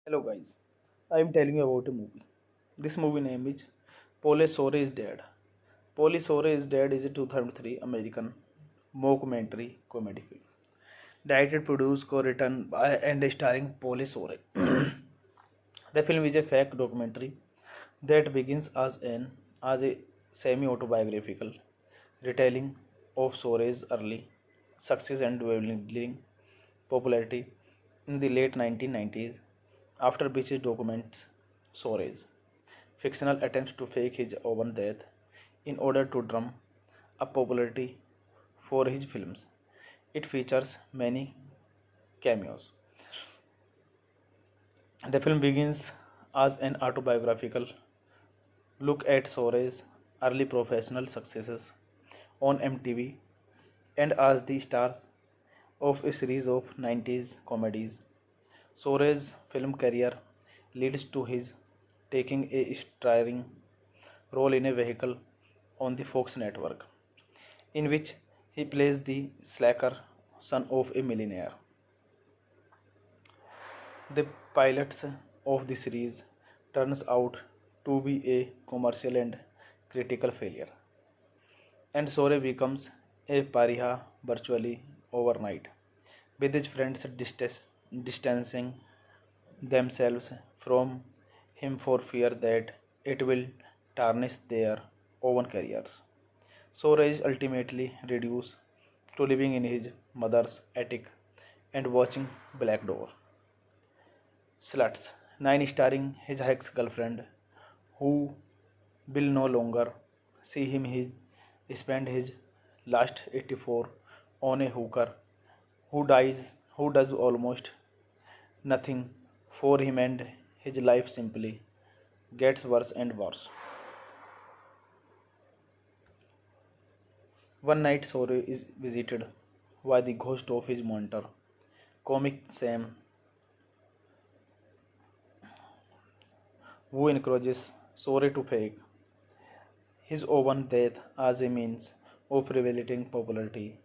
Hello guys, I am telling you about a movie. This movie name is Police Story is Dead. Police Story is Dead is a 2003 American mockumentary comedy film. Directed, produced, co-written by and starring Police Story. The film is a fake documentary that begins as a semi-autobiographical retelling of Sore's early success and dwindling popularity in the late 1990s, after which it documents Sore's fictional attempts to fake his own death in order to drum up popularity for his films. It features many cameos. The film begins as an autobiographical look at Sore's early professional successes on MTV and as the stars of a series of 90s comedies. Sore's film career leads to his taking a starring role in a vehicle on the Fox network, in which he plays the slacker son of a millionaire. The pilots of the series turns out to be a commercial and critical failure, and Sore becomes a pariah virtually overnight, with his friends distancing themselves from him for fear that it will tarnish their own careers. Sora is ultimately reduced to living in his mother's attic and watching Black Door. Sluts 9 starring his ex girlfriend who will no longer see him spend his last 84 on a hooker who does almost nothing for him, and his life simply gets worse and worse. One night Sore is visited by the ghost of his mentor, comic Sam, who encourages Sore to fake his own death as a means of revelating popularity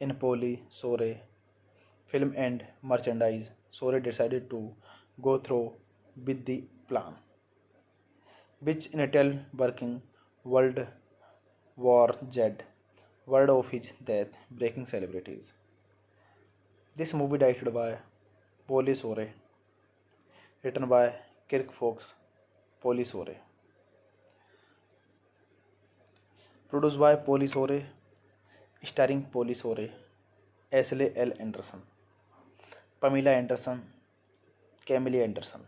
in Polly Sore film and merchandise. Sore decided to go through with the plan, which in a tell working World War Z, word of his death breaking celebrities. This movie directed by Polly Sore, written by Kirk Fox, Polly Sore. Produced by Polly Shore, starring Polly Shore, Ashley L. Anderson, Pamela Anderson, Camille Anderson,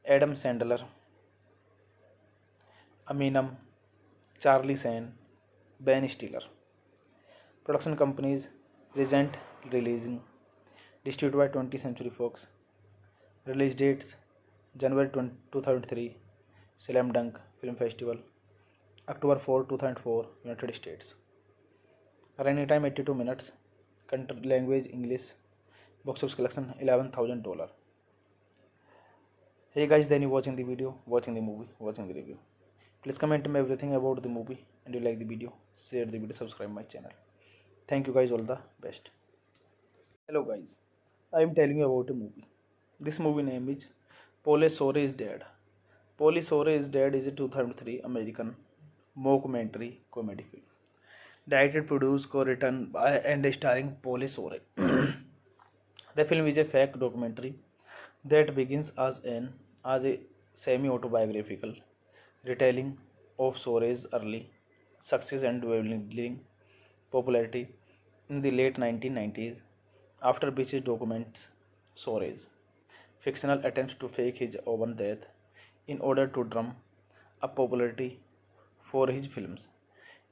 Adam Sandler, Aminam, Charlie Sheen, Ben Stiller. Production companies: Regent Releasing, distributed by 20th Century Fox. Release dates: January 2003, Slam Dunk Film Festival, October 4, 2004, United States. Running time 82 minutes. Country language English. Box office collection $11,000. Hey guys, then you watching the video, watching the movie, watching the review. Please comment me everything about the movie, and you like the video, share the video, subscribe my channel. Thank you guys, all the best. Hello guys, I am telling you about a movie. This movie name is Police Shore is Dead. Police Shore is Dead is a 2003 American mockumentary comedy film. Directed, produced, co-written by and starring Police Shore. The film is a fake documentary that begins as a semi-autobiographical retelling of Shore's early success and dwindling popularity in the late 1990s, after which it documents Shore's fictional attempts to fake his own death in order to drum up popularity for his films.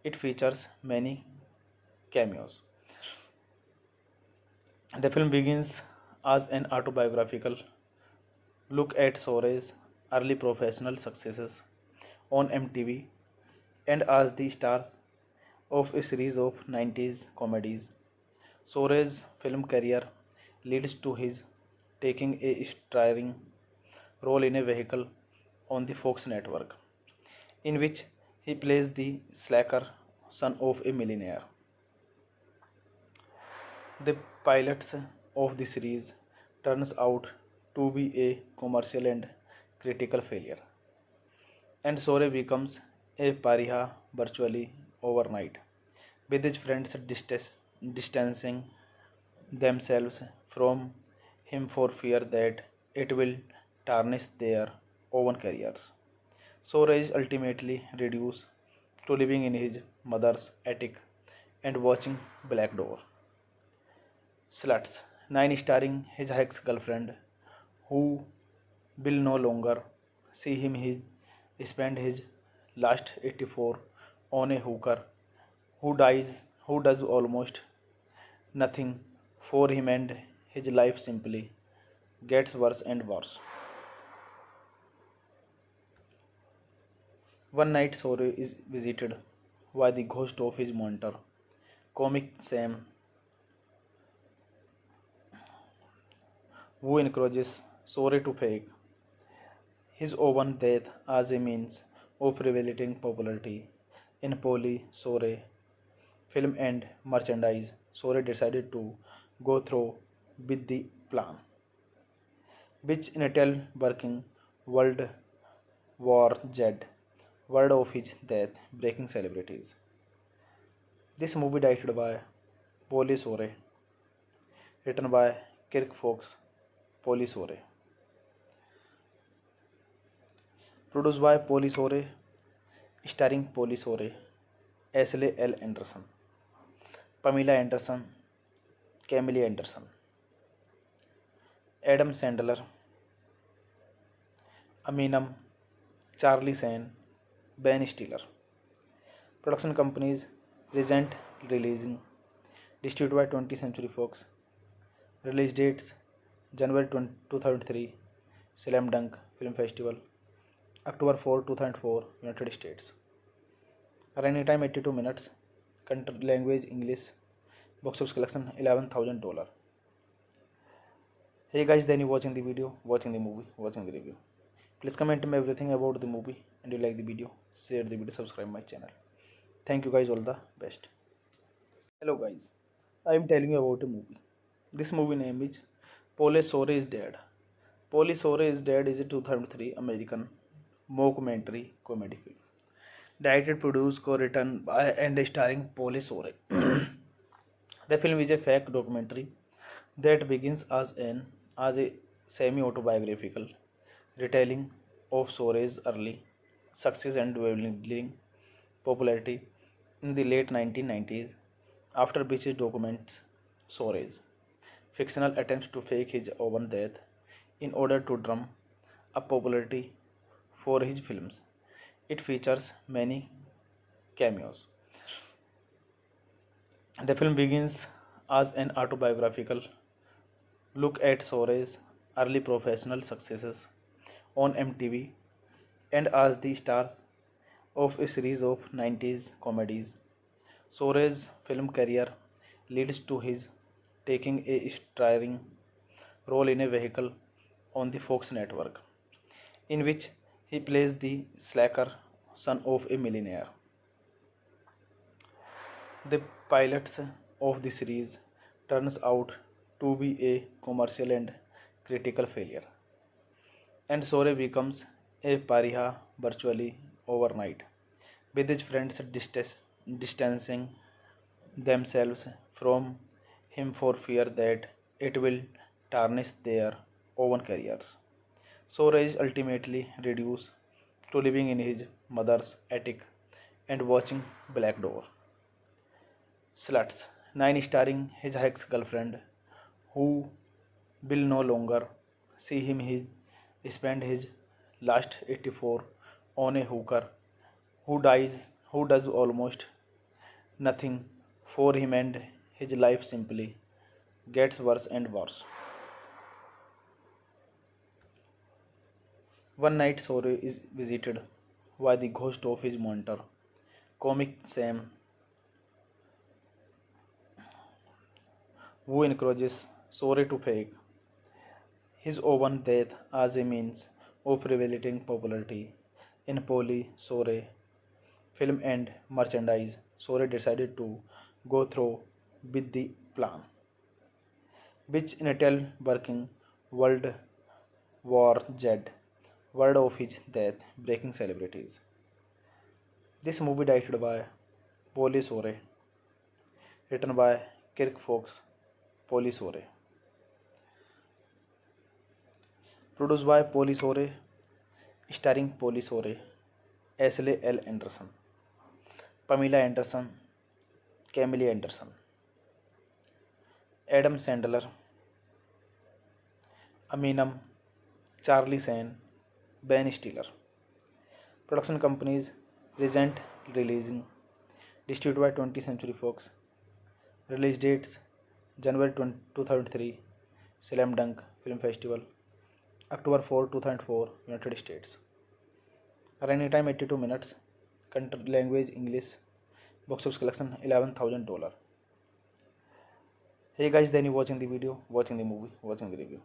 It features many cameos. The film begins as an autobiographical look at Shore's early professional successes on MTV and as the stars of a series of 90s comedies. Shore's film career leads to his taking a starring role in a vehicle on the Fox network, in which he plays the slacker son of a millionaire. The pilots of the series turns out to be a commercial and critical failure, and Sore becomes a pariah virtually overnight, with his friends distancing themselves from him for fear that it will tarnish their own careers. Sore is ultimately reduced to living in his mother's attic and watching Black Door. Sluts 9, starring his ex-girlfriend, who will no longer see him spend his last 84 on a hooker who does almost nothing for him, and his life simply gets worse and worse. One night Sore is visited by the ghost of his mentor, comic Sam, who encourages Sore to fake his own death as a means of revelating popularity in Polly Sore film and merchandise. Sore decided to go through with the plan, which in a tell working World War Z, word of his death breaking celebrities. This movie directed by Polly Shore, written by Kirk Fox, Polly Shore. Produced by Polly Shore, starring Polly Shore, Ashley L. Anderson, Pamela Anderson, Camille Anderson, Adam Sandler, Aminam, Charlie Sheen, Ben Stiller. Production companies: Regent Releasing, distributed by 20th Century Fox. Release dates: January 2003, Slam Dunk Film Festival, October 4, 2004, United States. Running time 82 minutes. Country language English. Box office collection $11,000. Hey guys, then you watching the video, watching the movie, watching the review. Please comment me everything about the movie, and you like the video, share the video, subscribe my channel. Thank you guys, all the best. Hello guys, I am telling you about a movie. This movie name is Police Shore is Dead. Police Shore is Dead is a 2003 American mockumentary comedy film. Directed, produced, co-written by and starring Police Shore. The film is a fake documentary that begins as a semi-autobiographical retelling of Shore's early success and dwindling popularity in the late 1990s after Beach's documents Soares' fictional attempts to fake his own death in order to drum up popularity for his films. It features many cameos. The film begins as an autobiographical look at Soares' early professional successes on MTV and as the stars of a series of 90s comedies. Soares' film career leads to his taking a starring role in a vehicle on the Fox network, in which he plays the slacker son of a millionaire. The pilots of the series turns out to be a commercial and critical failure, and Sore becomes a pariah virtually overnight, with his friends distancing themselves from him for fear that it will tarnish their own careers. Sore is ultimately reduced to living in his mother's attic and watching Black Door. Sluts 9 starring his ex girlfriend, who will no longer see him spend his last 84 on a hooker who does almost nothing for him, and his life simply gets worse and worse. One night Sore is visited by the ghost of his mentor, comic Sam, who encourages Sore to fake his own death as a means of revelating popularity in Polly Sore film and merchandise. Sore decided to go through with the plan, which Intel working World War Z, word of his death breaking celebrities. This movie directed by Polly Sore, written by Kirk Fox, Polly Sore, produced by Polly Sore, starring Polly Sore, Ashley L. Anderson, Pamela Anderson, Camille Anderson, Adam Sandler, Aminam, Charlie Sheen, Ben Stiller. Production companies Regent Releasing, distributed by 20th Century Fox. Release dates January 2003, Slam Dunk Film Festival, October 4, 2004, United States. Running time 82 minutes. Country language English. Box office collection $11,000. Hey guys, then you watching the video, watching the movie, watching the review.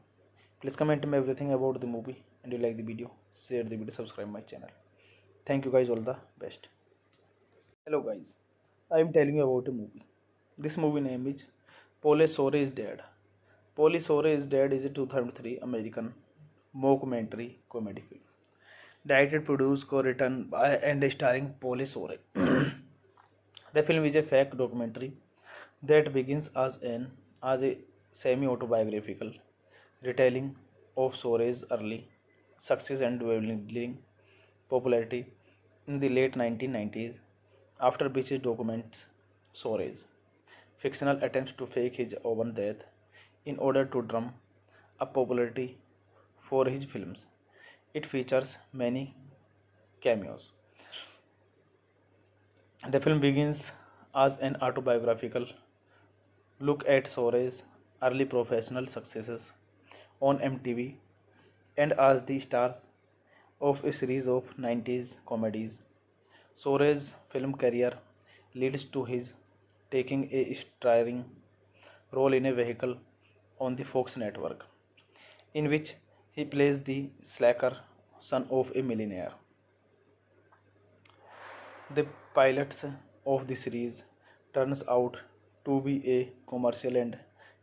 Please comment me everything about the movie, and you like the video, share the video, subscribe my channel. Thank you guys, all the best. Hello guys, I am telling you about a movie. This movie name is Polly Sore is Dead. Polly Sore is Dead is a 2003 American mockumentary comedy film. Directed, produced, co-written by and starring Polly Sore. The film is a fake documentary that begins as a semi-autobiographical retelling of Sore's early success and dwindling popularity in the late 1990s after Beach's documents Sore's fictional attempts to fake his own death in order to drum up popularity for his films. It features many cameos. The film begins as an autobiographical look at Sore's early professional successes on MTV and as the stars of a series of 90s comedies. Sore's film career leads to his taking a starring role in a vehicle on the Fox network, in which he plays the slacker son of a millionaire. The pilots of the series turns out to be a commercial and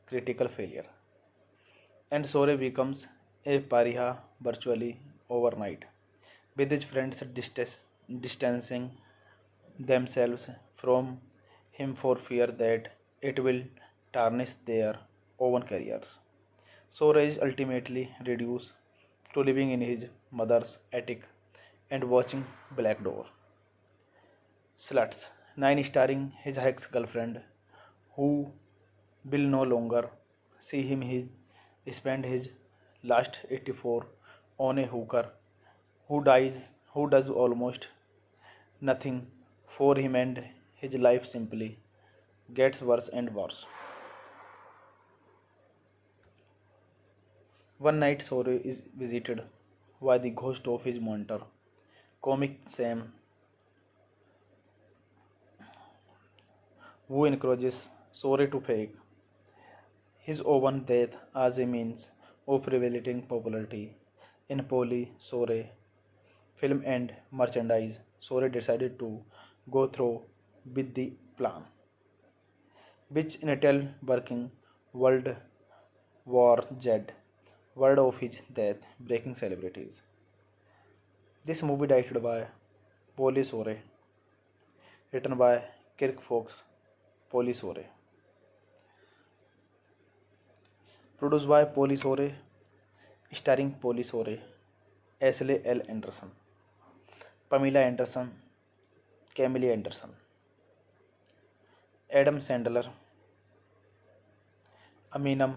critical failure, and Sore becomes a pariah virtually overnight, with his friends distancing themselves from him for fear that it will tarnish their own careers. Sore is ultimately reduced to living in his mother's attic and watching Black Door. Sluts. 9 starring his ex-girlfriend who will no longer see him spend his last 84 on a hooker who does almost nothing for him, and his life simply gets worse and worse. One night Sore is visited by the ghost of his mentor, comic Sam, who encourages Sore to fake his own death as a means of revelating popularity. In Polly Sore film and merchandise, Sore decided to go through with the plan, which in a tell working World War Z, word of his death breaking celebrities. This movie directed by Polly Sore, written by Kirk Fox, Polly Sore, produced by Polly Sore, starring Polly Sore, Ashley L. Anderson, Pamela Anderson, Camille Anderson, Adam Sandler, Aminam,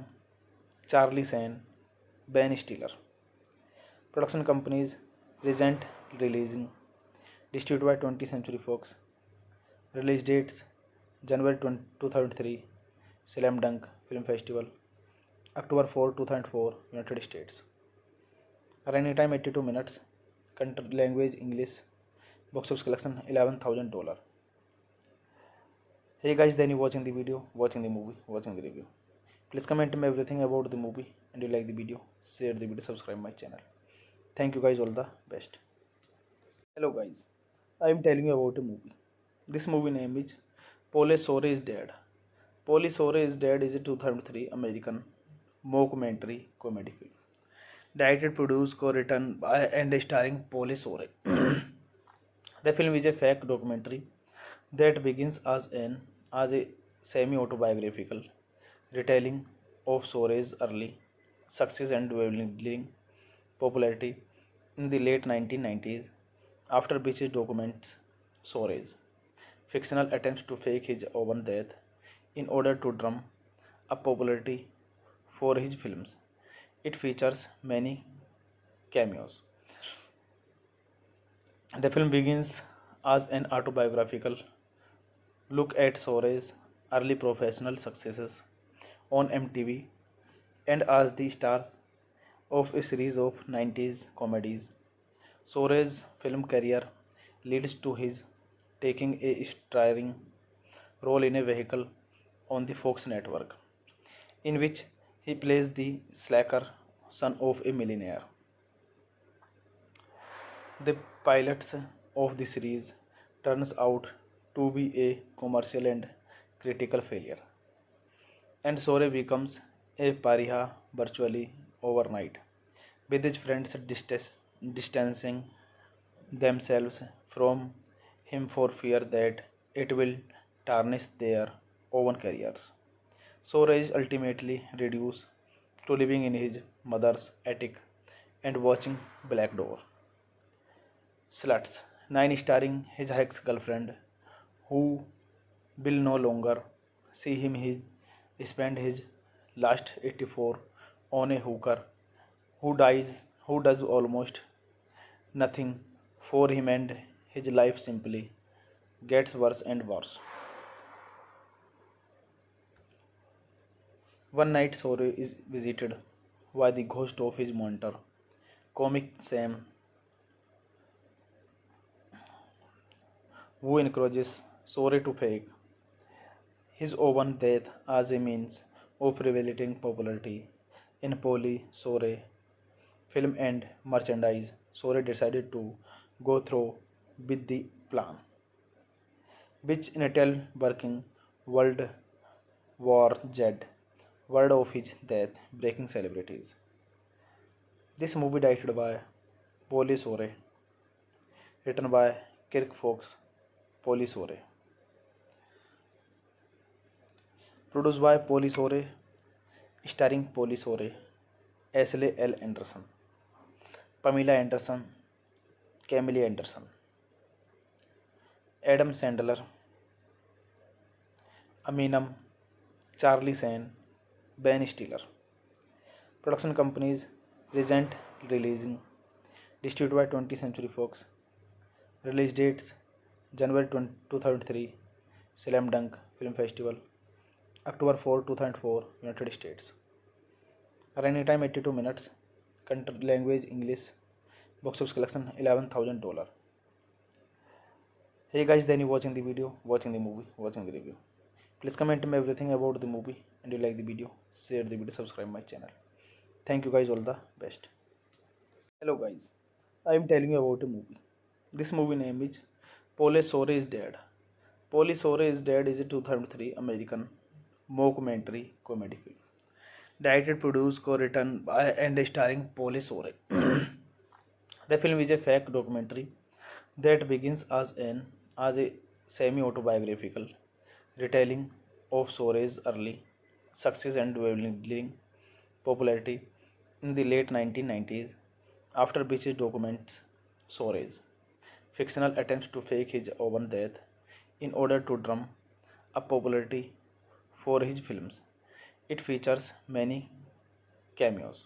Charlie Sheen, Ben Stiller. Production companies Regent Releasing, distributed by 20th Century Fox. Release dates January 2003, Slam Dunk Film Festival, October 4, 2004, United States. Running time 82 minutes. Country language English. Box office collection $11,000. Hey guys, then you watching the video, watching the movie, watching the review. Please comment me everything about the movie, and you like the video, share the video, subscribe my channel. Thank you guys, all the best. Hello guys, I am telling you about a movie. This movie name is Polly Shore is Dead. Polly Shore is Dead is a 2003 American mockumentary comedy film. Directed, produced, co-written by and starring Polly Shore. The film is a fake documentary that begins as a semi-autobiographical retelling of Shore's early success and dwindling popularity in the late 1990s, after which it documents Shore's fictional attempts to fake his own death in order to drum up popularity for his films. It features many cameos. The film begins as an autobiographical look at Shore's early professional successes on MTV and as the stars of a series of 90s comedies. Shore's film career leads to his taking a starring role in a vehicle on the Fox network, in which he plays the slacker son of a millionaire. The pilots of the series turns out to be a commercial and critical failure, and Sore becomes a pariah virtually overnight, with his friends distancing themselves from him for fear that it will tarnish their own careers. Sore is ultimately reduced to living in his mother's attic and watching Black Door. Sluts. 9 starring his ex-girlfriend who will no longer see him spend his last 84 on a hooker who does almost nothing for him, and his life simply gets worse and worse. One night Sore is visited by the ghost of his mentor, comic Sam, who encourages Sore to fake his own death as a means of revelating popularity. In Polly Sore film and merchandise, Sore decided to go through with the plan, which in a tell working World War Z, word of his death breaking celebrities. This movie directed by Polly Sore, written by Kirk Fox, Polly Sore, produced by Polly Sore, starring Polly Sore, Ashley L. Anderson, Pamela Anderson, Camille Anderson, Adam Sandler, Eminem, Charlie Sheen, Ben Stiller. Production companies: Regent Releasing, distributed by 20th Century Fox. Release dates: January 2003, Slam Dunk Film Festival, October 4, 2004, United States. Running time 82 minutes. Country language English. Box office collection $11,000. Hey guys, then you watching the video, watching the movie, watching the review. Please comment me everything about the movie, and you like the video, share the video, subscribe my channel. Thank you guys, all the best. Hello guys, I am telling you about a movie. This movie name is Police Story is Dead. Police Story is Dead is a 2003 American mockumentary comedy film. Directed, produced, co-written by and starring Police Story. The film is a fake documentary that begins as a semi-autobiographical retelling of Sore's early success and dwindling popularity in the late 1990s, after which it documents Sore's fictional attempts to fake his own death in order to drum up popularity for his films. It features many cameos.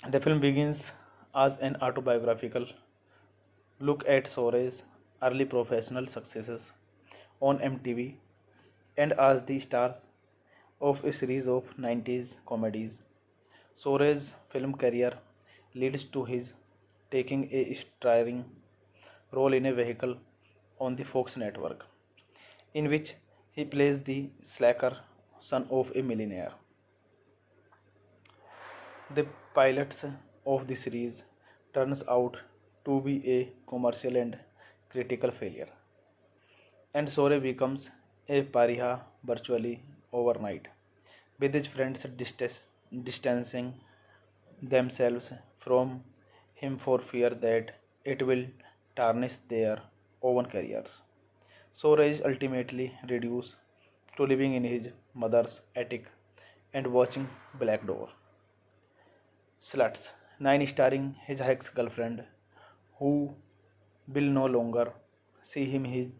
The film begins as an autobiographical look at Sore's early professional successes on MTV and as the stars of a series of 90s comedies. Sore's film career leads to his taking a starring role in a vehicle on the Fox network, in which he plays the slacker son of a millionaire. The pilots of the series turns out to be a commercial and critical failure, and Sore becomes a pariah virtually overnight, with his friends distancing themselves from him for fear that it will tarnish their own careers. Sora is ultimately reduced to living in his mother's attic and watching Black Door. Sluts 9, starring his ex-girlfriend, who will no longer see him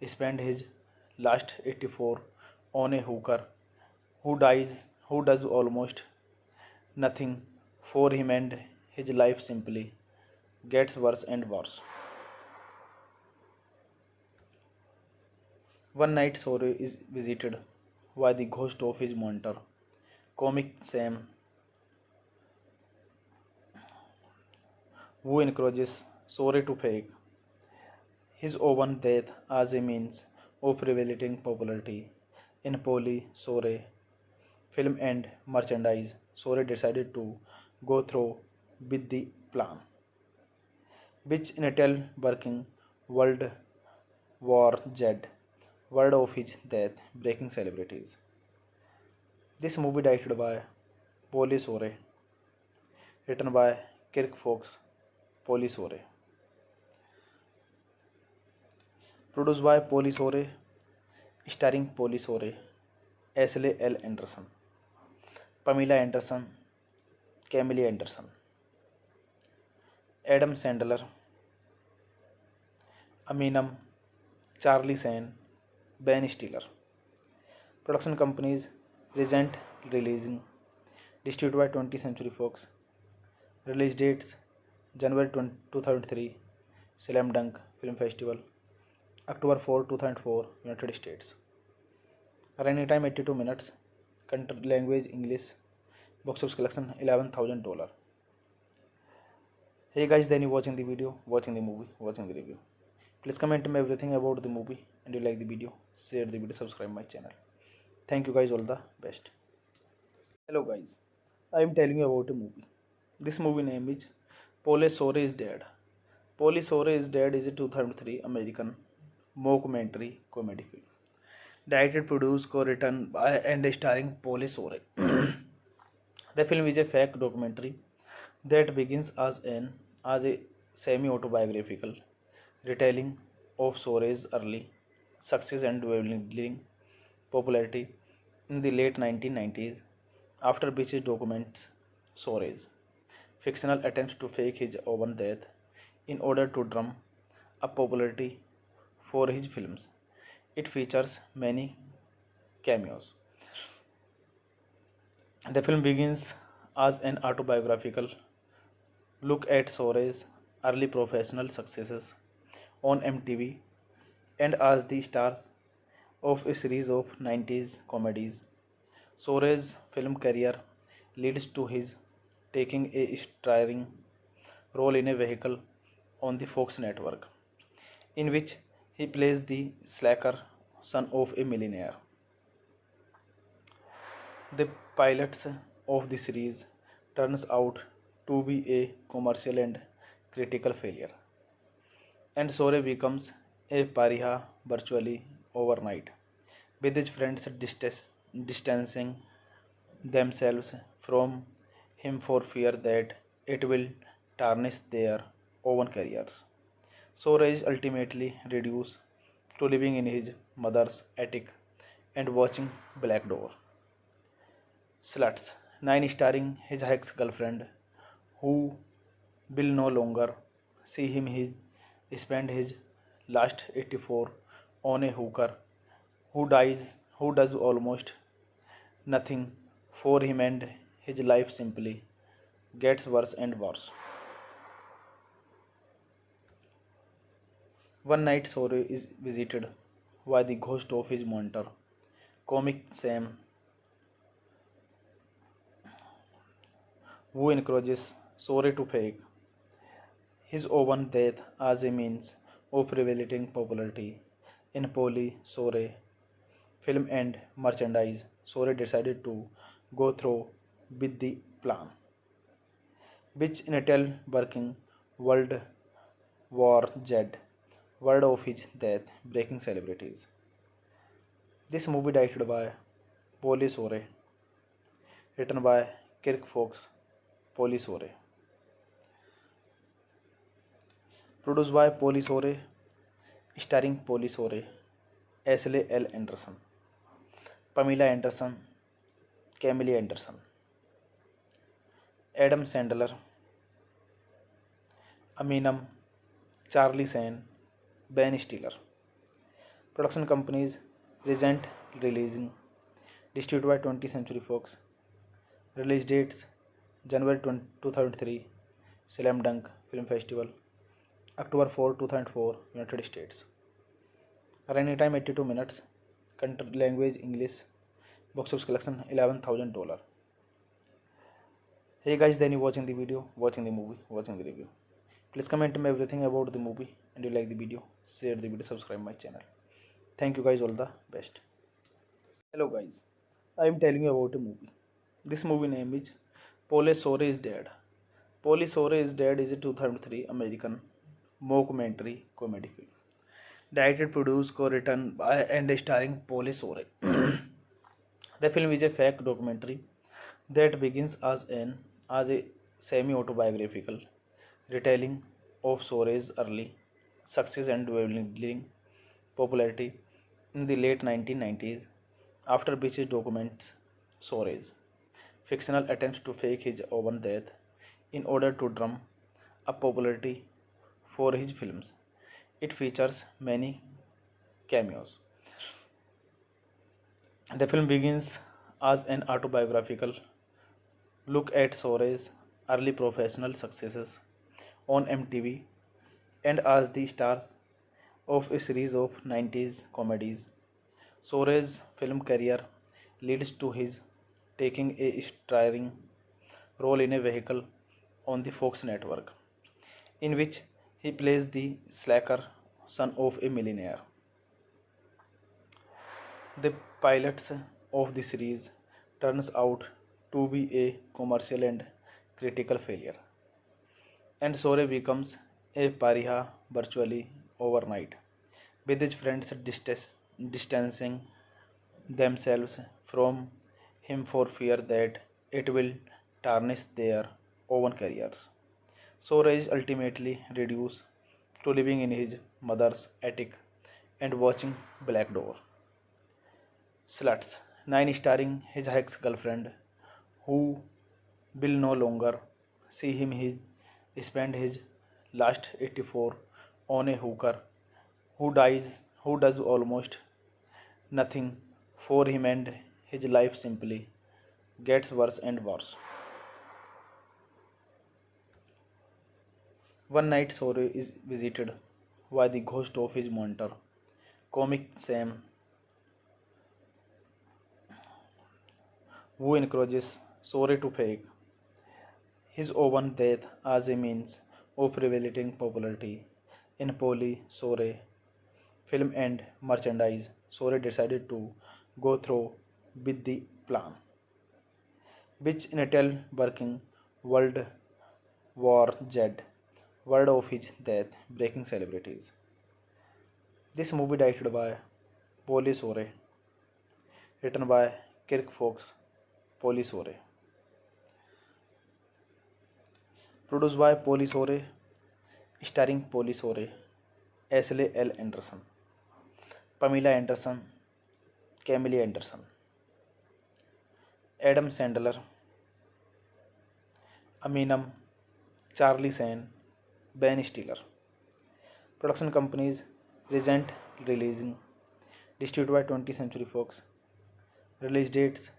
spend his last 84 on a hooker who does almost nothing for him, and his life simply gets worse and worse. One night Sore is visited by the ghost of his mentor, comic Sam, who encourages Sore to fake his own death as a means of revelating popularity in Polly Sore film and merchandise. Sore decided to go through with the plan, which in a tell working World War Z, word of his death breaking celebrities. This movie directed by Polly Sore, written by Kirk Fox, Polly Sore, produced by Polly Sore, starring Polly Sore, Ashley L. Anderson, Pamela Anderson, Camille Anderson, Adam Sandler, Eminem, Charlie Sheen, Ben Stiller. Production companies: Regent Releasing, distributed by 20th Century Fox. Release dates: January 2003, Slam Dunk Film Festival, October 4, 2004, United States. Running time 82 minutes. Country language English. Box office collection $11,000. Hey guys, then you watching the video, watching the movie, watching the review. Please comment me everything about the movie, and you like the video, share the video, subscribe my channel. Thank you guys, all the best. Hello guys, I am telling you about a movie. This movie name is Police Story is Dead. Police Story is Dead is a 2003 American mockumentary comedy film. Directed, produced, co-written by and starring Police Story. The film is a fake documentary that begins as a semi-autobiographical retelling of Sore's early success and dwindling popularity in the late 1990s, after which it documents Sore's fictional attempts to fake his own death in order to drum up popularity for his films. It features many cameos. The film begins as an autobiographical look at Sore's early professional successes on MTV and as the star of a series of 90s comedies. Sore's film career leads to his taking a starring role in a vehicle on the Fox network, in which he plays the slacker son of a millionaire. The pilots of the series turns out to be a commercial and critical failure, and Sore becomes a pariah virtually overnight, with his friends distancing themselves from him for fear that it will tarnish their own careers. Sora is ultimately reduced to living in his mother's attic and watching Black Door. Sluts 9 starring his ex girlfriend, who will no longer see him spend his last 84 on a hooker who does almost nothing for him, and his life simply gets worse and worse. One night Sore is visited by the ghost of his mentor, comic Sam, who encourages Sore to fake his own death as a means of revelating popularity in Polly Sore film and merchandise. Sore decided to go through with the plan, which Intel working World War Z, word of his death breaking celebrities. This movie directed by Polly Sore, written by Kirk Fox, Polly Sore, produced by Polly Sore, starring Polly Sore, Ashley L. Anderson, Pamela Anderson, Camille Anderson, Adam Sandler, Aminam, Charlie Sheen, Ben Stiller. Production companies Regent Releasing, distributed by 20th Century Fox. Release dates January 2003, Slam Dunk Film Festival, October 4, 2004, United States. Running time 82 minutes. Country language English. Box office collection $11,000. Hey guys, then you watching the video, watching the movie, watching the review. Please comment me everything about the movie, and you like the video, share the video, subscribe my channel. Thank you guys, all the best. Hello guys, I am telling you about a movie. This movie name is Polly Sore is Dead. Polly Sore is Dead is a 2003 American mockumentary comedy film. Directed, produced, co-written by and starring Polly Sore. The film is a fake documentary that begins as a semi-autobiographical retelling of Sore's early success and dwindling popularity in the late 1990s, after which it documents Sore's fictional attempts to fake his own death in order to drum up popularity for his films. It features many cameos. The film begins as an autobiographical look at Sore's early professional successes on MTV and as the star of a series of 90s comedies. Sore's film career leads to his taking a starring role in a vehicle on the Fox network, in which he plays the slacker son of a millionaire. The pilots of the series turns out to be a commercial and critical failure, and Sore becomes a pariah virtually overnight, with his friends distancing themselves from him for fear that it will tarnish their own careers. Sore is ultimately reduced to living in his mother's attic and watching Black Door. Sluts 9 starring his ex girlfriend, who will no longer see him spend his last 84 on a hooker who does almost nothing for him, and his life simply gets worse and worse. One night Sore is visited by the ghost of his mentor, comic Sam, who encourages Sore to fake his own death as a means of revelating popularity. In Polly Sore film and merchandise, Sore decided to go through with the plan, which in a tell working World War Z, word of his death breaking celebrities. This movie directed by Polly Sore, written by Kirk Fox, Polly Sore, produced by Polly Sore, starring Polly Sore, Ashley L. Anderson, Pamela Anderson, Camille Anderson, Adam Sandler, Aminam, Charlie Sheen, Ben Stiller. Production companies Regent Releasing, distributed by 20th Century Fox. Release dates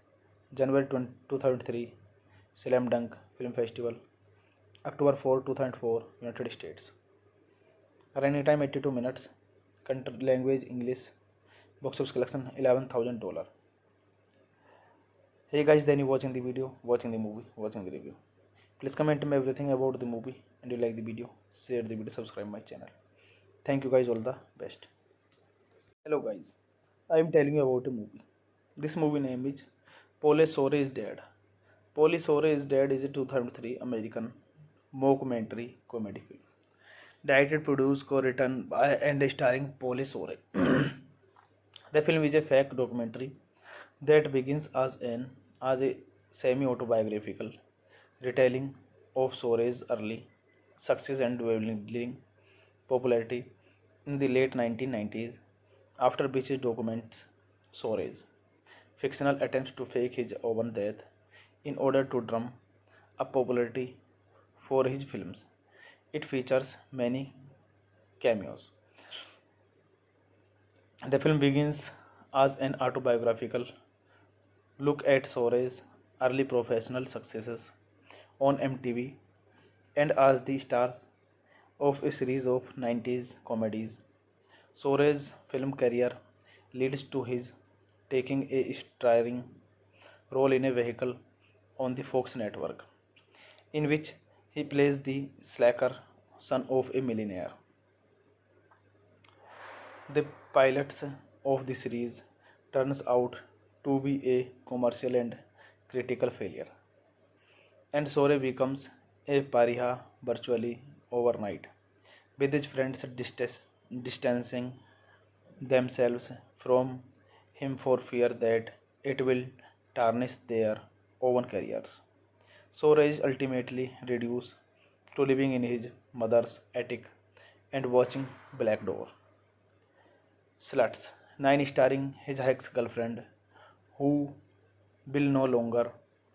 January 2003, Slam Dunk Film Festival, October 4, 2004, United States. Running time 82 minutes. Country language English. Box office collection $11,000. Hey guys, then you watching the video, watching the movie, watching the review. Please comment me everything about the movie, and you like the video, share the video, subscribe my channel. Thank you guys, all the best. Hello guys, I am telling you about a movie. This movie name is Polly Shore is Dead. Polly Shore is Dead is a 2003 American mockumentary comedy film. Directed, produced, co-written by and starring Polly Shore. The film is a fake documentary that begins as a semi-autobiographical retelling of Shore's early success and dwindling popularity in the late 1990s, after which it documents Shore's fictional attempts to fake his own death in order to drum up popularity for his films. It features many cameos. The film begins as an autobiographical look at Shore's early professional successes on MTV and as the stars of a series of 90s comedies. Shore's film career leads to his taking a starring role in a vehicle on the Fox network, in which he plays the slacker son of a millionaire. The pilots of the series turns out to be a commercial and critical failure, and Sore becomes a pariah virtually overnight, with his friends distancing themselves from him for fear that it will tarnish their own careers. Sore is ultimately reduced to living in his mother's attic and watching Black Door. Sluts 9, starring his ex-girlfriend, who will no longer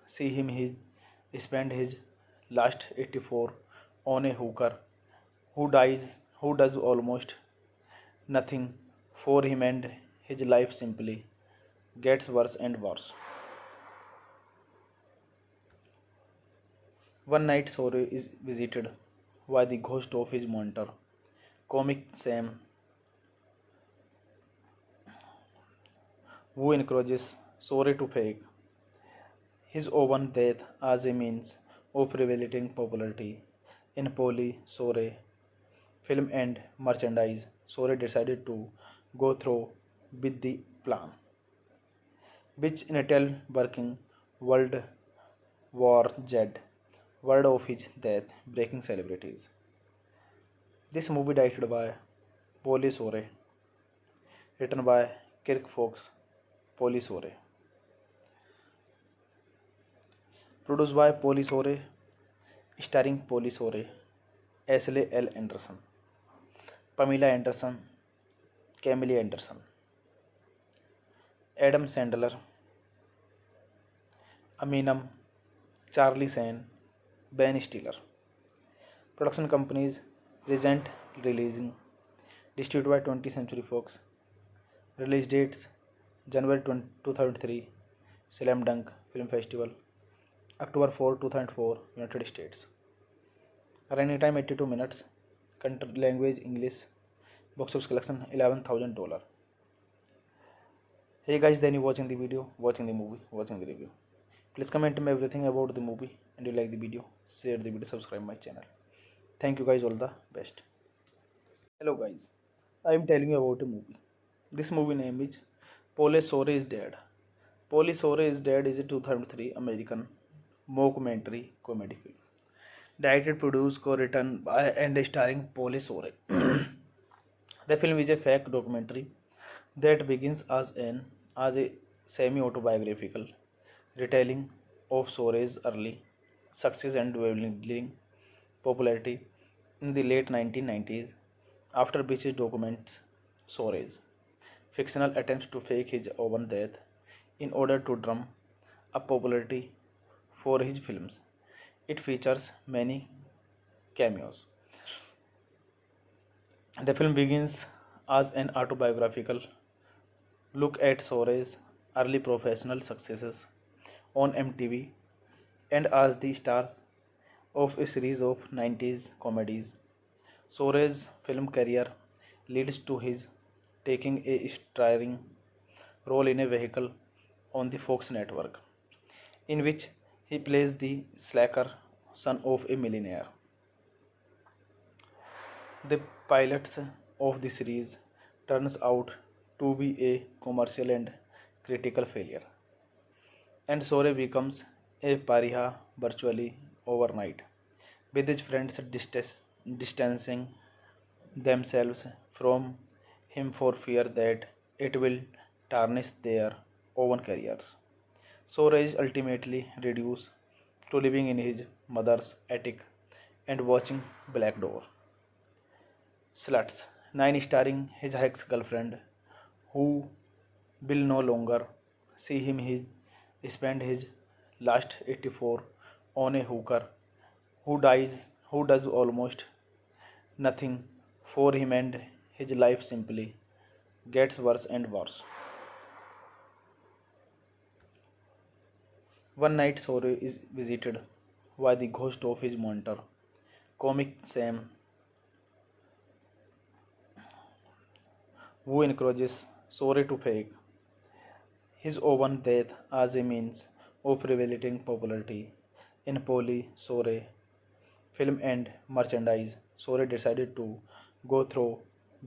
see him. He spent his last 84 on a hooker who does almost nothing for him, and his life simply gets worse and worse. One night Sore is visited by the ghost of his mentor, comic Sam, who encourages Sore to fake his own death as a means of revelating popularity. In Polly Sore film and merchandise, Sore decided to go through with the plan, which in a tell working World War Z, word of his death breaking celebrities. This movie directed by Polly Sore, written by Kirk Fox, Polly Sore, produced by Polly Sore, starring Polly Sore, Ashley L. Anderson, Pamela Anderson, Camille Anderson, Adam Sandler, Aminam, Charlie Sheen, Ben Stiller. Production companies Regent Releasing, distributed by 20th Century Fox. Release dates January 2003, Slam Dunk Film Festival, October 4, 2004, United States. Running time 82 minutes. Country language English. Box office collection $11,000. Hey guys, then you watching the video, watching the movie, watching the review. Please comment me everything about the movie, and you like the video, share the video, subscribe my channel. Thank you guys, all the best. Hello guys, I am telling you about a movie. This movie name is Police Story is Dead. Police Story is Dead is a 2003 American mockumentary comedy film. Directed, produced, co-written by and starring Police Story. The film is a fake documentary that begins as a semi-autobiographical retelling of Sore's early success and dwindling popularity in the late 1990s, after which it documents Sore's fictional attempts to fake his own death in order to drum up popularity for his films. It features many cameos. The film begins as an autobiographical look at Sore's early professional successes on MTV and as the stars of a series of 90s comedies. Sore's film career leads to his taking a starring role in a vehicle on the Fox network, in which he plays the slacker son of a millionaire. The pilots of the series turns out to be a commercial and critical failure, and Sore becomes a pariah virtually overnight, with his friends distancing themselves from him for fear that it will tarnish their own careers. Sore is ultimately reduced to living in his mother's attic and watching Black Door. Sluts 9, starring his ex-girlfriend, who will no longer see him spend his last 84 on a hooker who does almost nothing for him, and his life simply gets worse and worse. One night Sore is visited by the ghost of his mentor, comic Sam, who encourages Sore to fake his own death as a means of revelating popularity. In Polly Sore film and merchandise, Sore decided to go through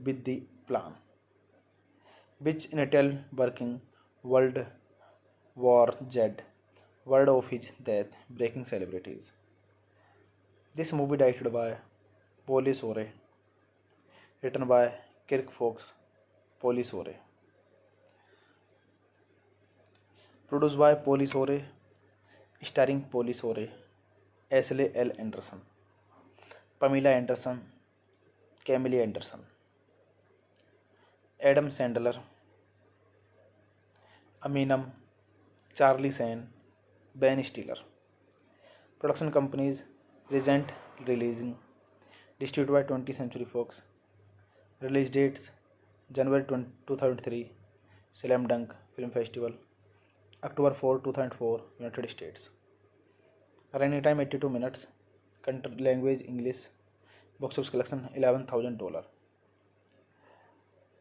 with the plan, which Intel working World War Z, word of his death breaking celebrities. This movie directed by Polly Sore, written by Kirk Fox, Polly Sore, produced by Polly Sore, starring Polly Sore, Ashley L. Anderson, Pamela Anderson, Camille Anderson, Adam Sandler, Aminam, Charlie Sheen, Ben Stiller. Production companies: Regent Releasing, distributed by 20th Century Fox. Release dates January 2003, Slam Dunk Film Festival, October 4, 2004, United States. Running time 82 minutes. Country language English. Box office collection $11,000.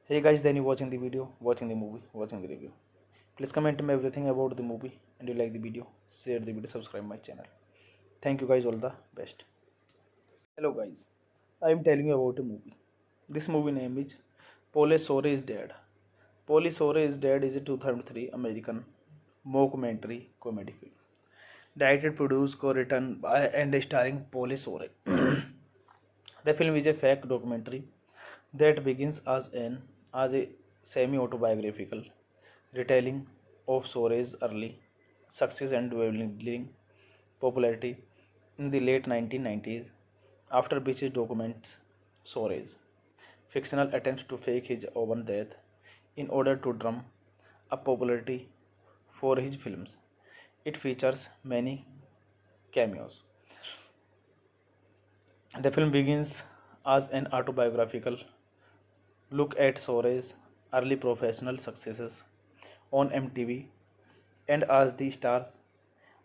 Hey guys, then you watching the video, watching the movie, watching the review. Please comment me everything about the movie, and you like the video, share the video, subscribe my channel. Thank you guys, all the best. Hello guys, I am telling you about a movie. This movie name is Police Story is Dead. Police Story is Dead is a 2003 American mockumentary comedy film. Directed, produced, co-written by and starring Police Story. The film is a fake documentary that begins as a semi-autobiographical retelling of Sore's early success and dwindling popularity in the late 1990s, after which it documents Sore's fictional attempts to fake his own death in order to drum up popularity for his films. It features many cameos. The film begins as an autobiographical Look at Sore's early professional successes on MTV and as the stars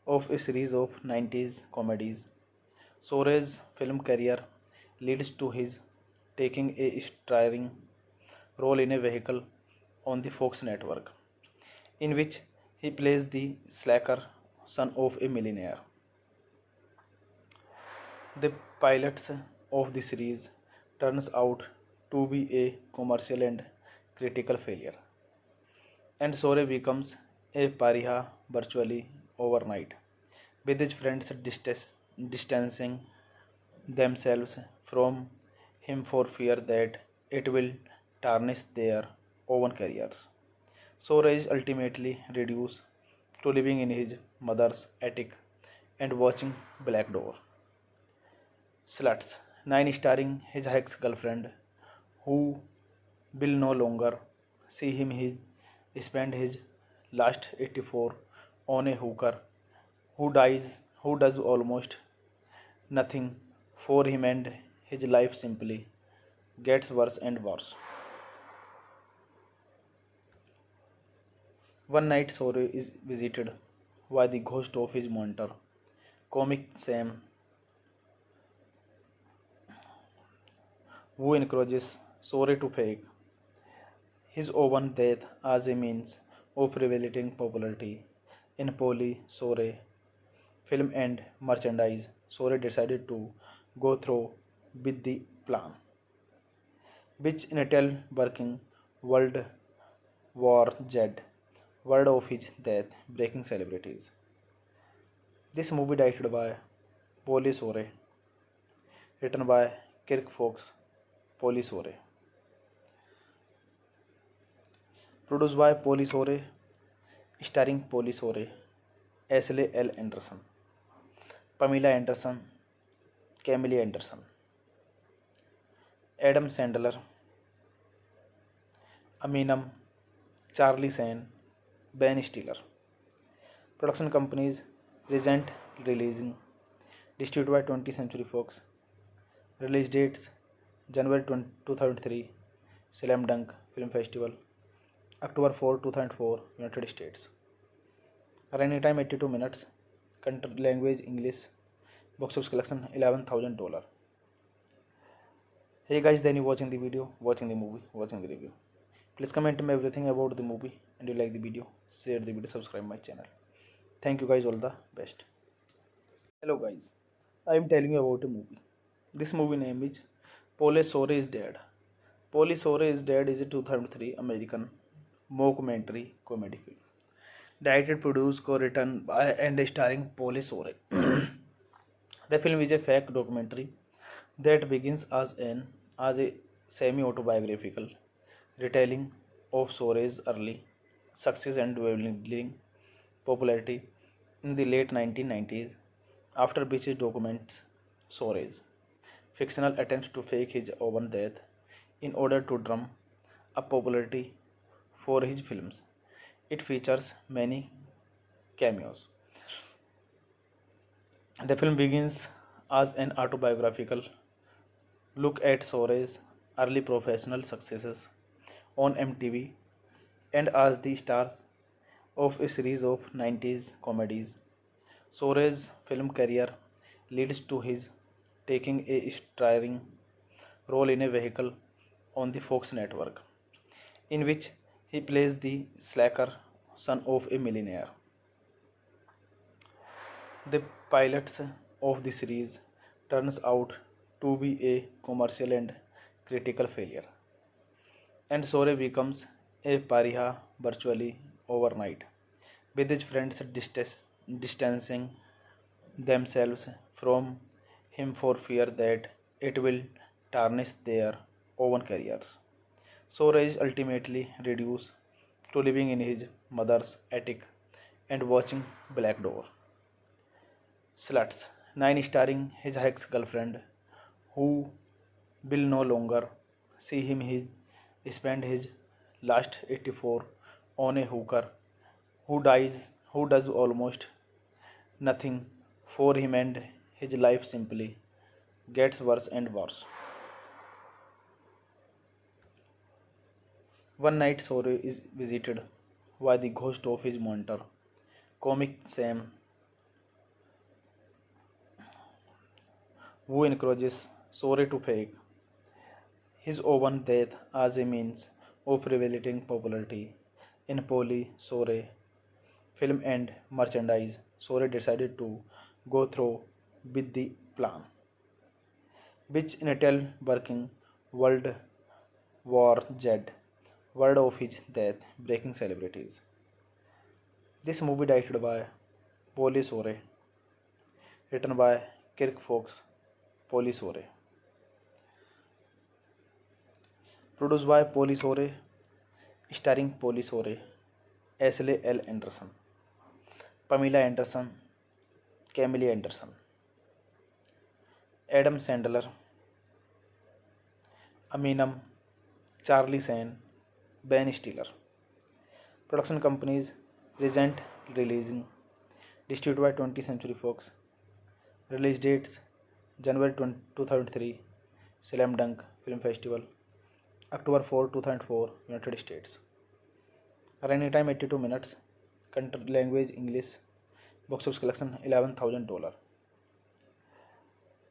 of a series of 90s comedies. Sore's film career leads to his taking a starring role in a vehicle on the Fox network, in which he plays the slacker son of a millionaire. The pilots of the series turns out to be a commercial and critical failure, and Sore becomes a pariah virtually overnight, with his friends distancing themselves from him for fear that it will tarnish their own careers. Sora is ultimately reduced to living in his mother's attic and watching Black Door. Sluts 9 starring his ex girlfriend, who will no longer see him spend his last 84 on a hooker who does almost nothing for him, and his life simply gets worse and worse. One night Sore is visited by the ghost of his mentor, comic Sam, who encourages Sore to fake his own death as a means of revelating popularity in Polly Sore film and merchandise. Sore decided to go through with the plan, which Intel working World War Z, word of his death breaking celebrities. This movie directed by Polly Sore, written by Kirk Fox, Polly Sore, produced by Polly Sore, starring Polly Sore, Ashley L. Anderson, Pamela Anderson, Camille Anderson, Adam Sandler, Aminam, Charlie Sheen, Ben Stiller. Production companies Regent Releasing, distributed by 20th Century Fox. Release dates January 2003, Slam Dunk Film Festival, October 4, 2004, United States. Running time 82 minutes. Country language English. Box office collection $11,000. Hey guys, then you watching the video, watching the movie, watching the review. Please comment me everything about the movie, and you like the video, share the video, subscribe my channel. Thank you guys, all the best. Hello guys, I am telling you about a movie. This movie name is Police Story is Dead. Police Story is Dead is a 2003 American mockumentary comedy film. Directed, produced, co-written by and starring Police Story. The film is a fake documentary that begins as a semi-autobiographical retelling of Sore's early success and dwindling popularity in the late 1990s, after which it documents Sore's fictional attempts to fake his own death in order to drum up popularity for his films. It features many cameos. The film begins as an autobiographical look at Sore's early professional successes on MTV and as the stars of a series of 90s comedies. Sore's film career leads to his taking a starring role in a vehicle on the Fox network, in which he plays the slacker son of a millionaire. The pilots of the series turns out to be a commercial and critical failure, and Sore becomes a pariah virtually overnight, with his friends distancing themselves from him for fear that it will tarnish their own careers. Sora is ultimately reduced to living in his mother's attic and watching Black Door. Sluts 9 starring his ex girlfriend, who will no longer see him spend his last 84 on a hooker who does almost nothing for him, and his life simply gets worse and worse. One night Sore is visited by the ghost of his mentor, comic Sam, who encourages Sore to fake his own death as a means of revelating popularity. In Polly Sore film and merchandise, Sore decided to go through with the plan, which in a tell working World War Z, word of his death breaking celebrities. This movie directed by Polly Sore, written by Kirk Fox, Polly Sore, produced by Polly Sore, starring Polly Sore, Ashley L. Anderson, Pamela Anderson, Camille Anderson, Adam Sandler, Aminam, Charlie Sheen, Ben Stiller. Production companies Regent Releasing, distributed by 20th Century Fox. Release dates January 2003, Slam Dunk Film Festival, October 4, 2004, United States. Running time 82 minutes. Country language English. Box office collection $11,000.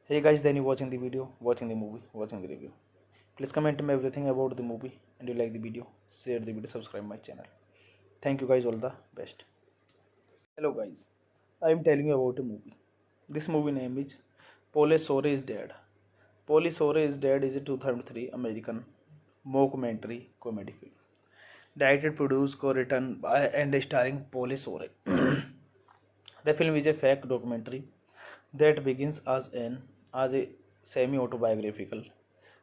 Hey guys, then you watching the video, watching the movie, watching the review. Please comment me everything about the movie, and you like the video, share the video, subscribe my channel. Thank you guys, all the best. Hello guys, I am telling you about a movie. This movie name is Polly Shore is Dead. Polly Shore is Dead is a 2003 American mockumentary comedy film. Directed, produced, co-written by and starring Polly Shore. The film is a fake documentary that begins as a semi-autobiographical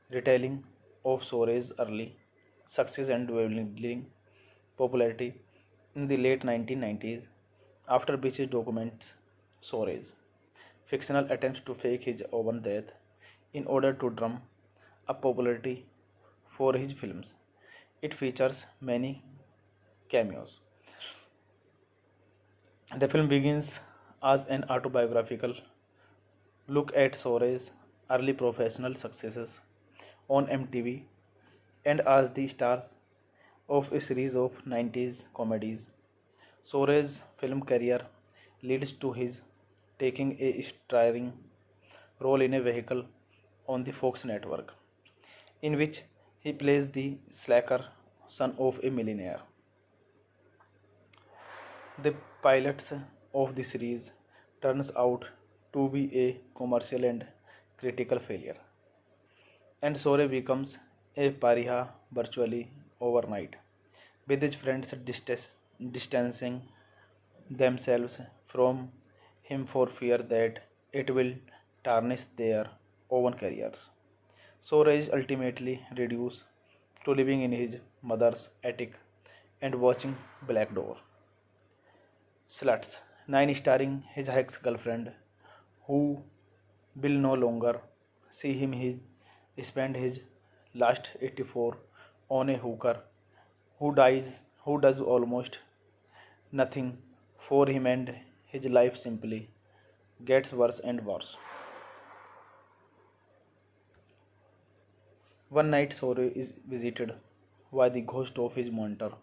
retelling of Shore's early success and dwindling popularity in the late 1990s, after which it documents Shore's fictional attempts to fake his own death in order to drum up popularity for his films. It features many cameos. The film begins as an autobiographical look at Shore's early professional successes on MTV and as the stars of a series of 90s comedies. Shore's film career leads to his taking a starring role in a vehicle on the Fox network, in which he plays the slacker son of a millionaire. The pilots of the series turns out to be a commercial and critical failure, and Sore becomes a pariah virtually overnight, with his friends distancing themselves from him for fear that it will tarnish their own careers. Sore is ultimately reduced to living in his mother's attic and watching Black Door. Sluts 9 starring his ex girlfriend, who will no longer see him spend his last 84 on a hooker who does almost nothing for him, and his life simply gets worse and worse. One night Sore is visited by the ghost of his mentor,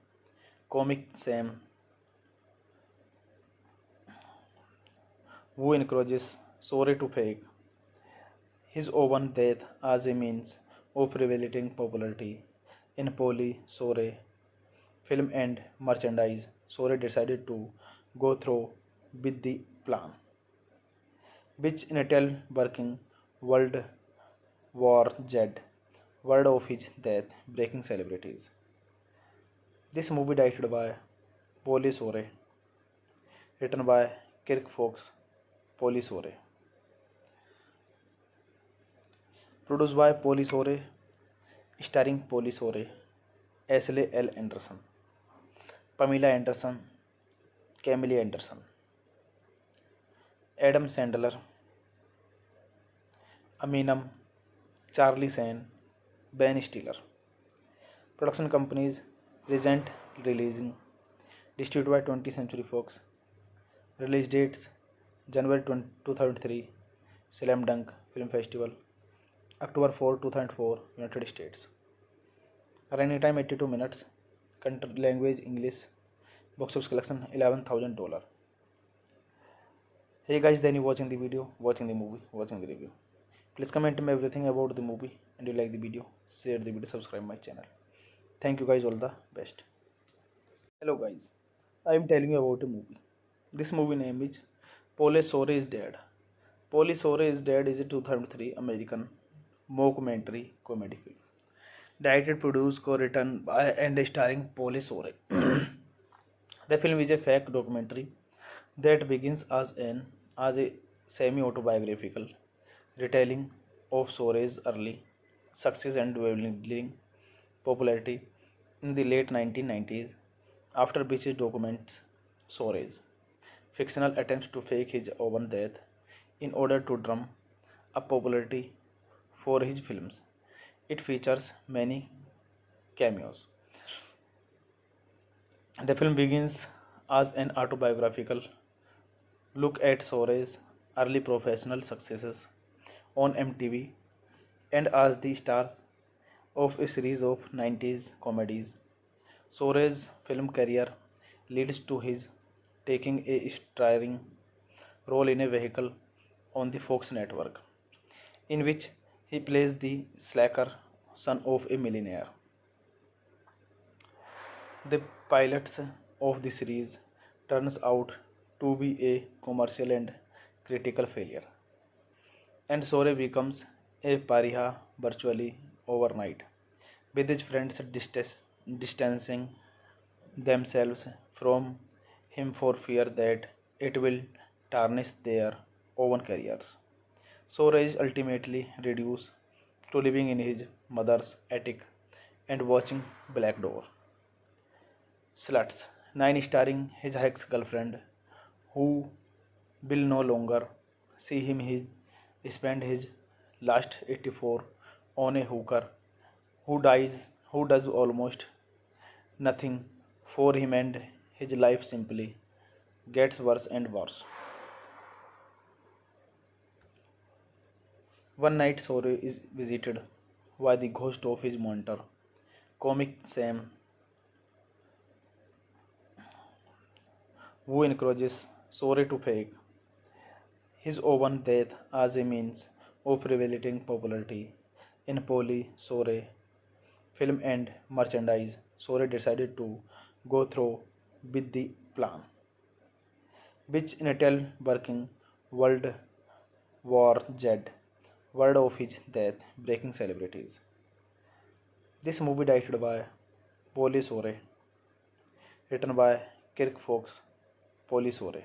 comic Sam, who encourages Sore to fake his own death as a means of revelating popularity. In Polly Sore film and merchandise, Sore decided to go through with the plan, which in a tell working World War Z, word of his death breaking celebrities. This movie directed by Polly Sore, written by Kirk Fox, Polly Sore, produced by Polly Sore, starring Polly Sore, Ashley L. Anderson, Pamela Anderson, Camille Anderson, Adam Sandler, Aminam, Charlie Sheen, Ben Stiller. Production companies Regent Releasing, distributed by 20th Century Fox. Release dates January 2003, Slam Dunk Film Festival, October 4, 2004, United States. Running time 82 minutes. Country language English. Box office collection $11,000. Hey guys, then you watching the video, watching the movie, watching the review. Please comment me everything about the movie, and you like the video, share the video, subscribe my channel. Thank you guys, all the best. Hello guys, I am telling you about a movie. This movie name is Police Story is Dead. Police Story is Dead is a 2003 American mockumentary comedy film. Directed, produced, co-written by and starring Police Story. The film is a fake documentary that begins as a semi-autobiographical retelling of Sore's early success and dwindling popularity in the late 1990s, after which it documents Sore's fictional attempts to fake his own death in order to drum up popularity for his films. It features many cameos. The film begins as an autobiographical look at Sore's early professional successes on MTV and as the stars of a series of 90s comedies. Sore's film career leads to his taking a starring role in a vehicle on the Fox network, in which he plays the slacker son of a millionaire. The pilots of the series turns out to be a commercial and critical failure, and Sore becomes a pariah virtually overnight, with his friends distancing themselves from him for fear that it will tarnish their own careers. Sore is ultimately reduced to living in his mother's attic and watching Black Door. Sluts 9 starring his ex girlfriend, who will no longer see him spend his last 84 on a hooker who does almost nothing for him, and his life simply gets worse and worse. One night Sore is visited by the ghost of his mentor, comic Sam, who encourages Sore to fake his own death as a means of revelating popularity in Polly Sore film and merchandise. Sore decided to go through with the plan, which Intel working World War Z word of his death breaking celebrities. This movie directed by Polly Sore, written by Kirk Fox, Polly Sore,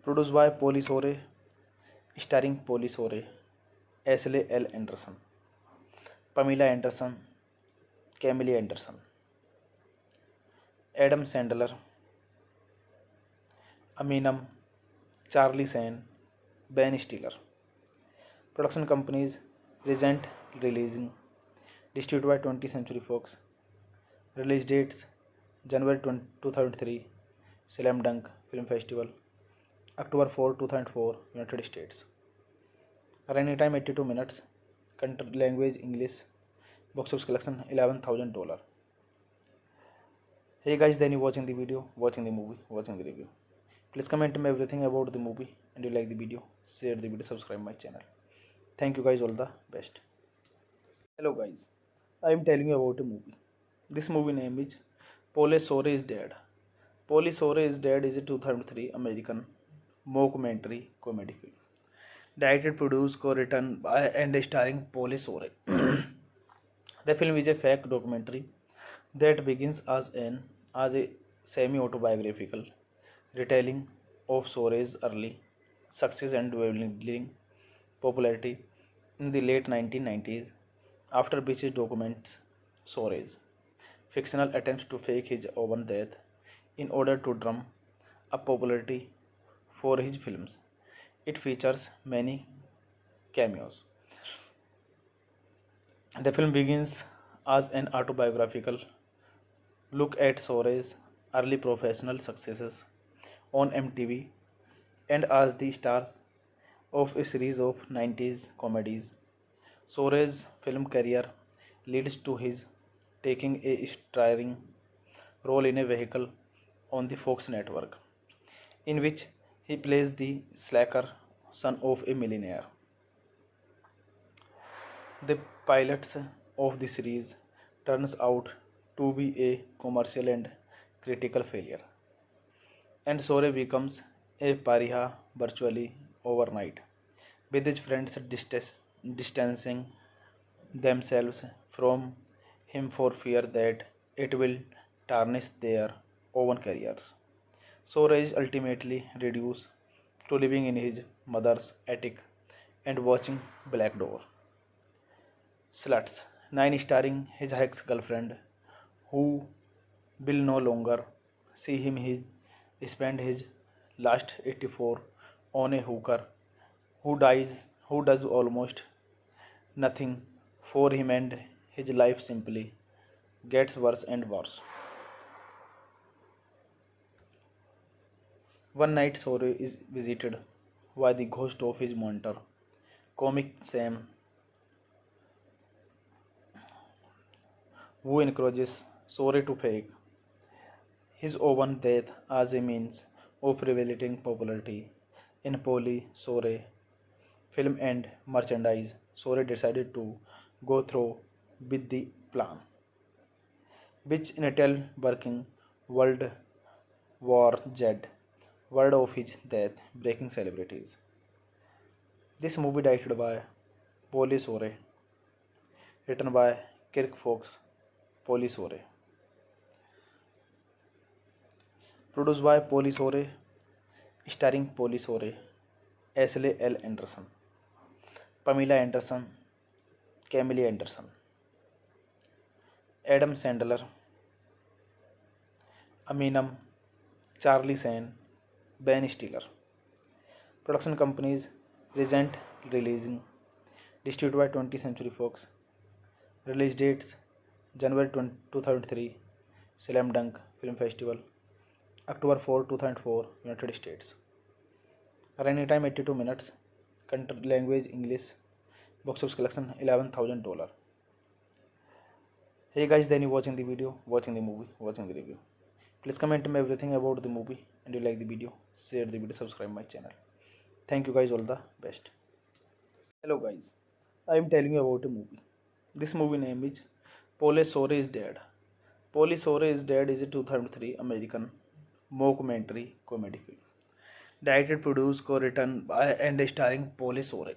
produced by Polly Sore, starring Polly Sore, Ashley L. Anderson, Pamela Anderson, Camille Anderson, Adam Sandler, Aminam, Charlie Sheen, Ben Stiller. Production companies: Regent Releasing, distributed by 20th Century Fox. Release dates: January 2003, Slam Dunk Film Festival, October 4, 2004, United States. Running time 82 minutes. Country language English. Box office collection $11,000. Hey guys, then you watching the video, watching the movie, watching the review. Please comment me everything about the movie, and you like the video, share the video, subscribe my channel. Thank you guys, all the best. Hello guys, I am telling you about a movie. This movie name is Police Story is Dead. Police Story is Dead is a 2003 American mockumentary comedy film. Directed, produced, co-written by and starring Police Story. The film is a fake documentary that begins as a semi-autobiographical retelling of Sore's early success and dwindling popularity in the late 1990s, after which it documents Sore's fictional attempts to fake his own death in order to drum up popularity for his films. It features many cameos. The film begins as an autobiographical look at Sore's early professional successes on MTV and as the stars of a series of 90s comedies. Sore's film career leads to his taking a starring role in a vehicle on the Fox network, in which he plays the slacker son of a millionaire. The pilot of the series turns out to be a commercial and critical failure, and Sore becomes a pariah virtually overnight, with his friends distancing themselves from him for fear that it will tarnish their own careers. So Raj ultimately reduced to living in his mother's attic and watching Black Door. Sluts 9 starring his ex girlfriend who will no longer see him spend his last 84 on a hooker who does almost nothing for him, and his life simply gets worse and worse. One night Sore is visited by the ghost of his mentor, comic Sam, who encourages Sore to fake his own death as a means of revelating popularity. In Polly Sore film and merchandise, Sore decided to go through with the plan, which in a tell working World War Z, word of his death breaking celebrities. This movie directed by Polly Sore, written by Kirk Fox, Polly Sore, produced by Polly Sore, starring Polly Sore, Ashley L. Anderson, Pamela Anderson, Camille Anderson, Adam Sandler, Aminam, Charlie Sheen, Ben Stiller. Production companies Regent Releasing, distributed by 20th Century Fox. Release dates January 2003, Slam Dunk Film Festival, October 4, 2004, United States. Running time 82 minutes. Country language English. Box office collection $11,000. Hey guys, then you watching the video, watching the movie, watching the review. Please comment me everything about the movie, and you like the video, share the video, subscribe my channel. Thank you guys, all the best. Hello guys, I am telling you about a movie. This movie name is Police Story is Dead. Police Story is Dead is a 2003 American mockumentary comedy film. Directed, produced, co-written by and starring Police Story.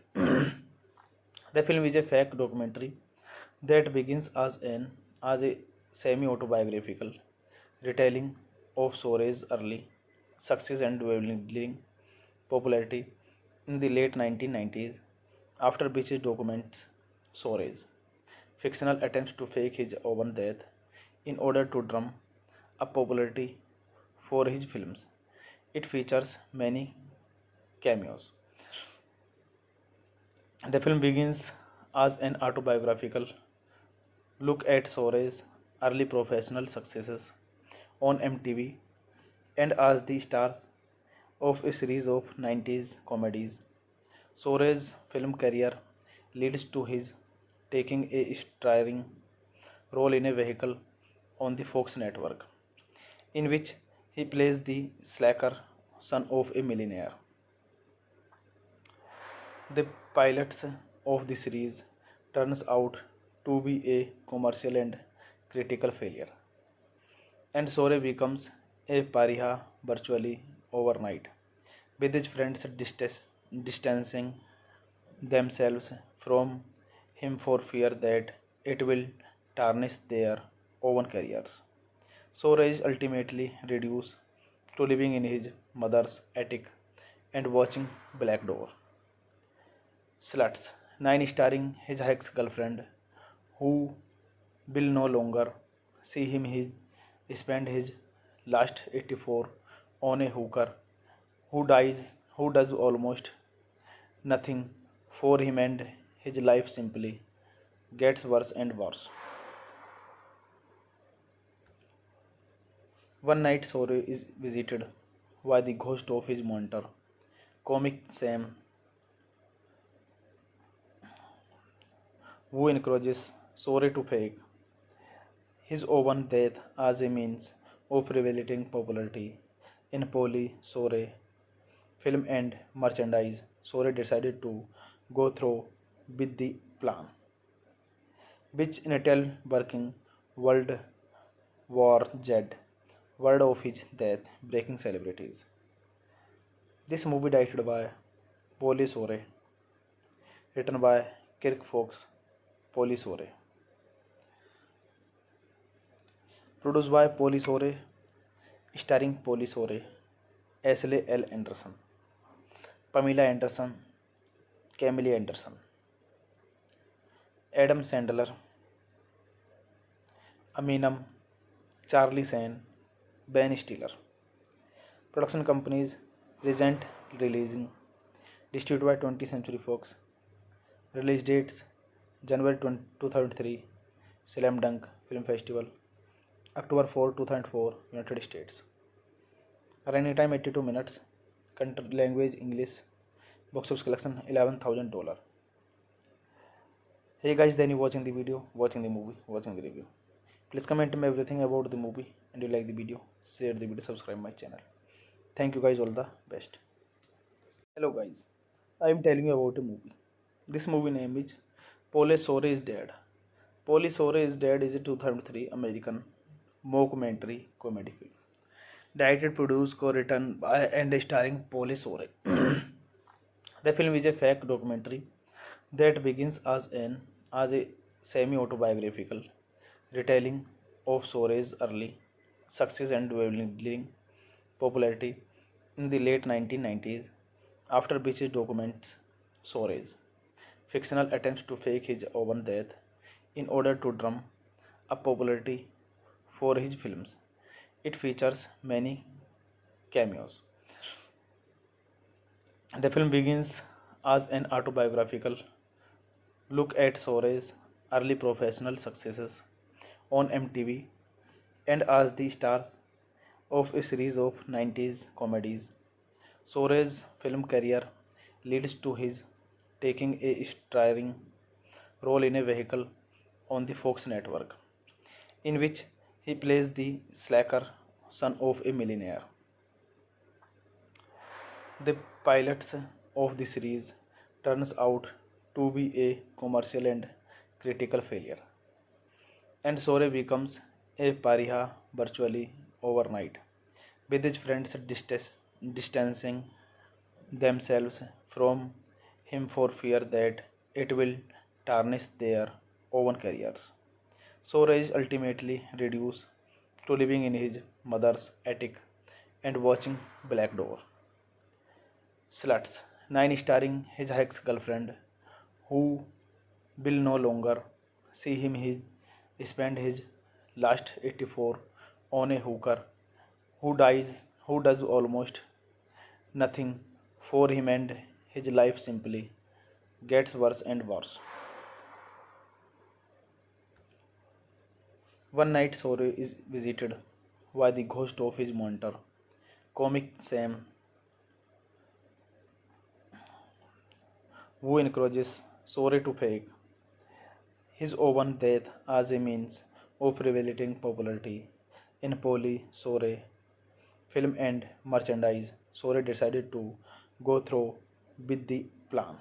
The film is a fake documentary that begins as a semi-autobiographical retelling of Sore's early success and dwindling popularity in the late 1990s, after which it documents Sore's fictional attempts to fake his own death in order to drum up popularity for his films. It features many cameos. The film begins as an autobiographical look at Sore's early professional successes on MTV and as the stars of a series of 90s comedies. Sore's film career leads to his taking a starring role in a vehicle on the Fox network, in which he plays the slacker son of a millionaire. The pilot of the series turns out to be a commercial and critical failure, and Sore becomes a pariah virtually overnight, with his friends distancing themselves from him for fear that it will tarnish their own careers. So Raj ultimately reduced to living in his mother's attic and watching Black Door. Sluts 9 starring his ex girlfriend who will no longer see him spend his last 84 on a hooker who does almost nothing for him, and his life simply gets worse and worse. One night Sore is visited by the ghost of his mentor, comic Sam, who encourages Sore to fake his own death as a means of revelating popularity. In Polly Sore film and merchandise, Sore decided to go through with the plan, which in a tell working World War Z, word of his death breaking celebrities. This movie directed by Polly Sore, written by Kirk Fox, Polly Sore, produced by Polly Sore, starring Polly Sore, Ashley L. Anderson, Pamela Anderson, Camille Anderson, Adam Sandler, Aminam, Charlie Sheen, Ben Stiller. Production companies Regent Releasing, distributed by 20th Century Fox. Release dates January 2003, Slam Dunk Film Festival, October 4, 2004, United States. Running time 82 minutes. Country language English. Box office collection $11,000. Hey guys, then you watching the video, watching the movie, watching the review. Please comment me everything about the movie, and you like the video, share the video, subscribe my channel. Thank you guys, all the best. Hello guys, I am telling you about a movie. This movie name is Police Story is Dead. Police Story is Dead is a 2003 American mockumentary comedy film. Directed, produced, co-written by and starring Police Story. The film is a fake documentary that begins as a semi-autobiographical retelling of Sore's early success and dwindling popularity in the late 1990s, after which it documents Sore's fictional attempts to fake his own death in order to drum up popularity for his films. It features many cameos. The film begins as an autobiographical look at Sore's early professional successes on MTV and as the stars of a series of 90s comedies. Sore's film career leads to his taking a starring role in a vehicle on the Fox network, in which he plays the slacker son of a millionaire. The pilots of the series turns out to be a commercial and critical failure, and Sore becomes a pariah virtually overnight, with his friends distancing themselves from him for fear that it will tarnish their own careers. Sora is ultimately reduced to living in his mother's attic and watching Black Door. Sluts 9 starring his ex girlfriend, who will no longer see him spend his last 84 on a hooker who does almost nothing for him, and his life simply gets worse and worse. One night Sore is visited by the ghost of his mentor, comic Sam, who encourages Sore to fake his own death as a means of revelating popularity. In Polly Sore film and merchandise, Sore decided to go through with the plan,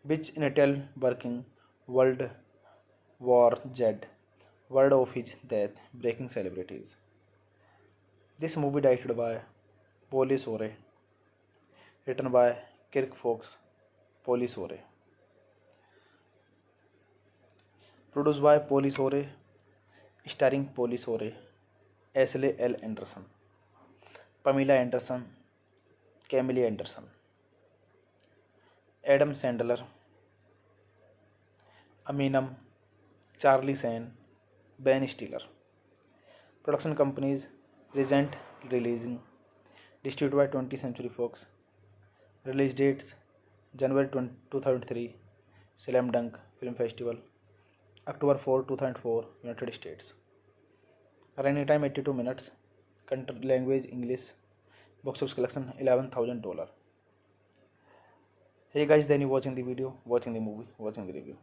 which in a tell working World War Z, word of his death breaking celebrities. This movie directed by Polly Sore, written by Kirk Fox, Polly Sore, produced by Polly Sore, starring Polly Sore, Ashley L. Anderson, Pamela Anderson, Camille Anderson, Adam Sandler, Aminam, Charlie Sheen, Ben Stiller. Production companies Regent Releasing, distributed by 20th Century Fox. Release dates January 2003, Slam Dunk Film Festival, October 4, 2004, United States. Running time 82 minutes. Country language English. Box office collection $11,000. Hey guys, then you watching the video, watching the movie, watching the review.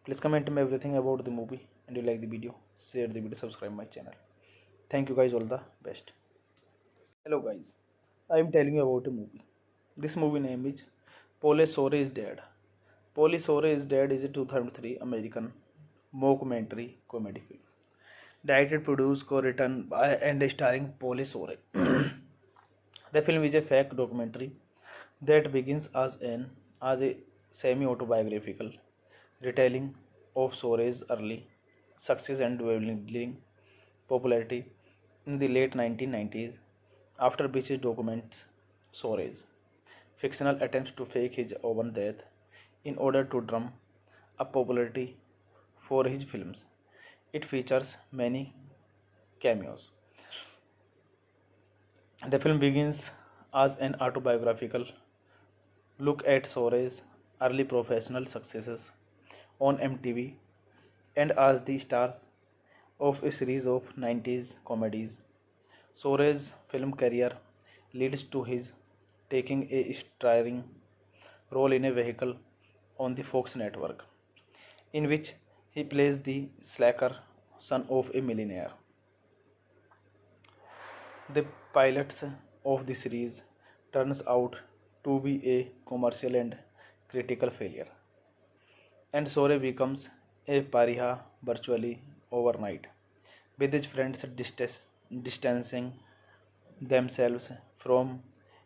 Please comment me everything about the movie and you like the video. Share the video, subscribe my channel. Thank you guys, all the best. Hello guys, I am telling you about a movie. This movie name is Pole Sore is Dead. Pole Sore is Dead is a 2003 American mockumentary comedy film. Directed, produced, co-written by and starring Pole Sore. The film is a fake documentary that begins as a semi-autobiographical retelling of Sore's early success and dwindling popularity in the late 1990s, after which it documents Sore's fictional attempts to fake his own death in order to drum up popularity for his films. It features many cameos. The film begins as an autobiographical look at Sore's early professional successes on MTV and as the stars of a series of 90s comedies. Sore's film career leads to his taking a starring role in a vehicle on the Fox network, in which he plays the slacker son of a millionaire. The pilots of the series turns out to be a commercial and critical failure, and Sore becomes a pariah virtually overnight, with his friends distancing themselves from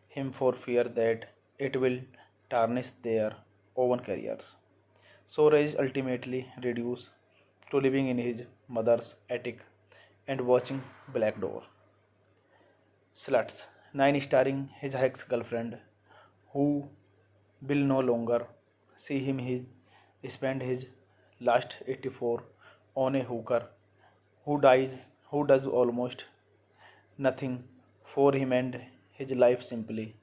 him for fear that it will tarnish their own careers. Sore is ultimately reduced to living in his mother's attic and watching Black Door. Sluts 9 starring his ex girlfriend, who will no longer see him spend his last 84 on a hooker who does almost nothing for him, and his life simply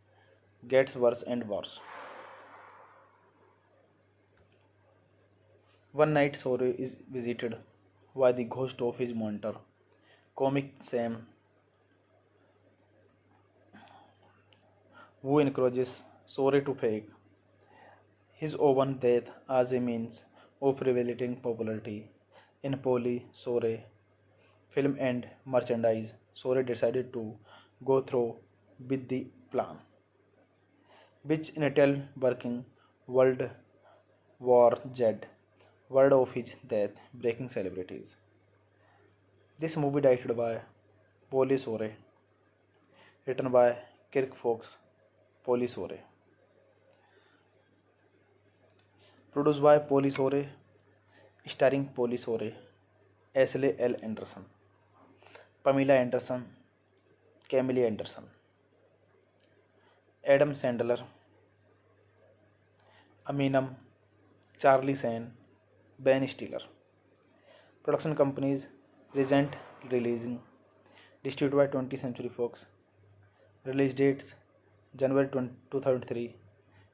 gets worse and worse. One night Sore is visited by the ghost of his mentor, comic Sam, who encourages Sore to fake his own death as a means of revelating popularity in Polly Sore film and merchandise. Sore decided to go through with the plan, which Intel working World War Z word of his death breaking celebrities. This movie directed by Polly Sore, written by Kirk Fox, Polly Sore, produced by Polly Sore, starring Polly Sore, Ashley L. Anderson, Pamela Anderson, Camille Anderson, Adam Sandler, Aminam, Charlie Sheen, Ben Stiller. Production companies: Regent Releasing, distributed by 20th Century Fox. Release dates: January 2003,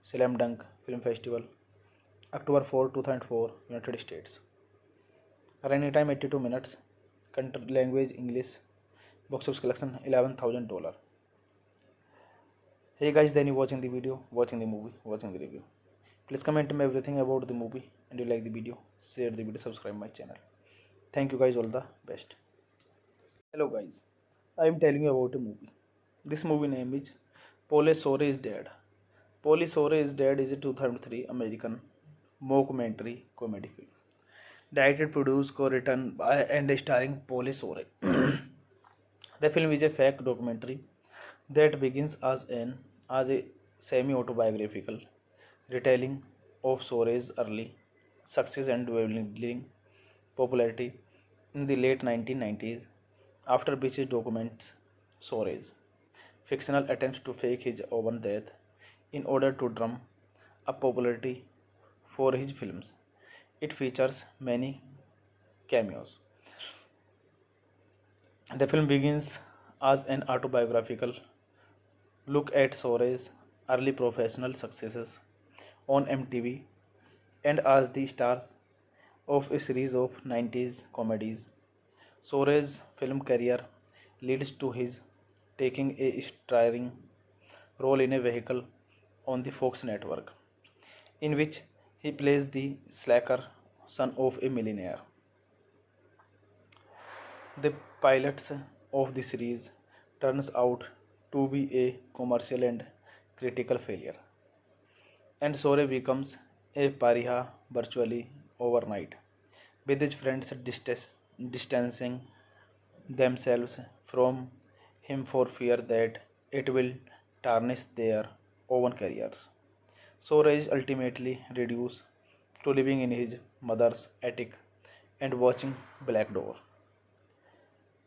Slam Dunk Film Festival, October 4, 2004, United States. Running time 82 minutes. Country language English. Box office collection $11,000. Hey guys, then you watching the video, watching the movie, watching the review. Please comment me everything about the movie and you like the video. Share the video, subscribe my channel. Thank you guys, all the best. Hello guys, I am telling you about a movie. This movie name is Pole Sore is Dead. Pole Sore is Dead is a 2003 American mockumentary comedy film. Directed, produced, co-written by and starring Pole Sore. The film is a fake documentary that begins as a semi-autobiographical retelling of Sore's early success and dwindling popularity in the late 1990s, after which it documents Sore's fictional attempts to fake his own death in order to drum up popularity for his films. It features many cameos. The film begins as an autobiographical look at Sore's early professional successes on MTV and as the stars of a series of 90s comedies. Sore's film career leads to his taking a starring role in a vehicle on the Fox network, in which he plays the slacker son of a millionaire. The pilots of the series turns out to be a commercial and critical failure, and Sore becomes a pariah virtually overnight, with his friends distancing themselves from him for fear that it will tarnish their own careers. Sore is ultimately reduced to living in his mother's attic and watching Black Door.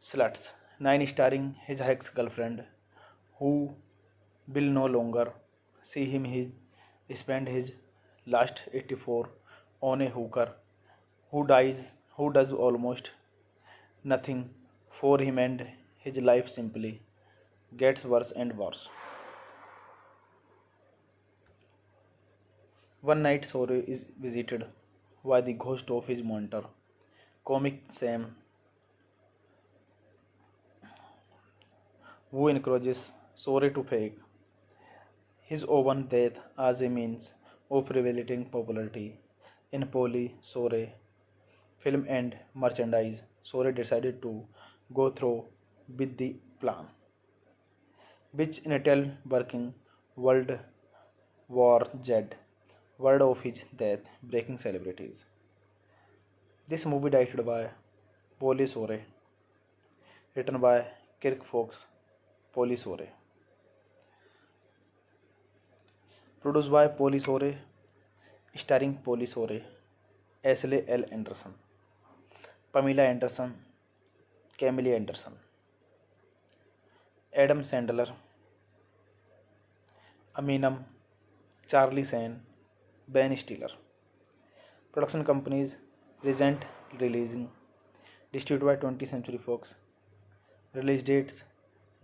Sluts. 9 starring his ex girlfriend, who will no longer see him spend his last 84 on a hooker who does almost nothing for him, and his life simply gets worse and worse. One night Sore is visited by the ghost of his mentor, comic Sam, who encourages Sore to fake his own death as a means of revelating popularity. In Polly Sore film and merchandise, Sore decided to go through with the plan, which Intel working World War Z, word of his death breaking celebrities. This movie directed by Polly Sore, written by Kirk Fox, Polly Sore, produced by Polly Sore, starring Polly Sore, Ashley L. Anderson, Pamela Anderson, Camille Anderson, Adam Sandler, Aminam, Charlie Sheen, Ben Stiller. Production companies: Regent Releasing, distributed by 20th Century Fox. Release dates: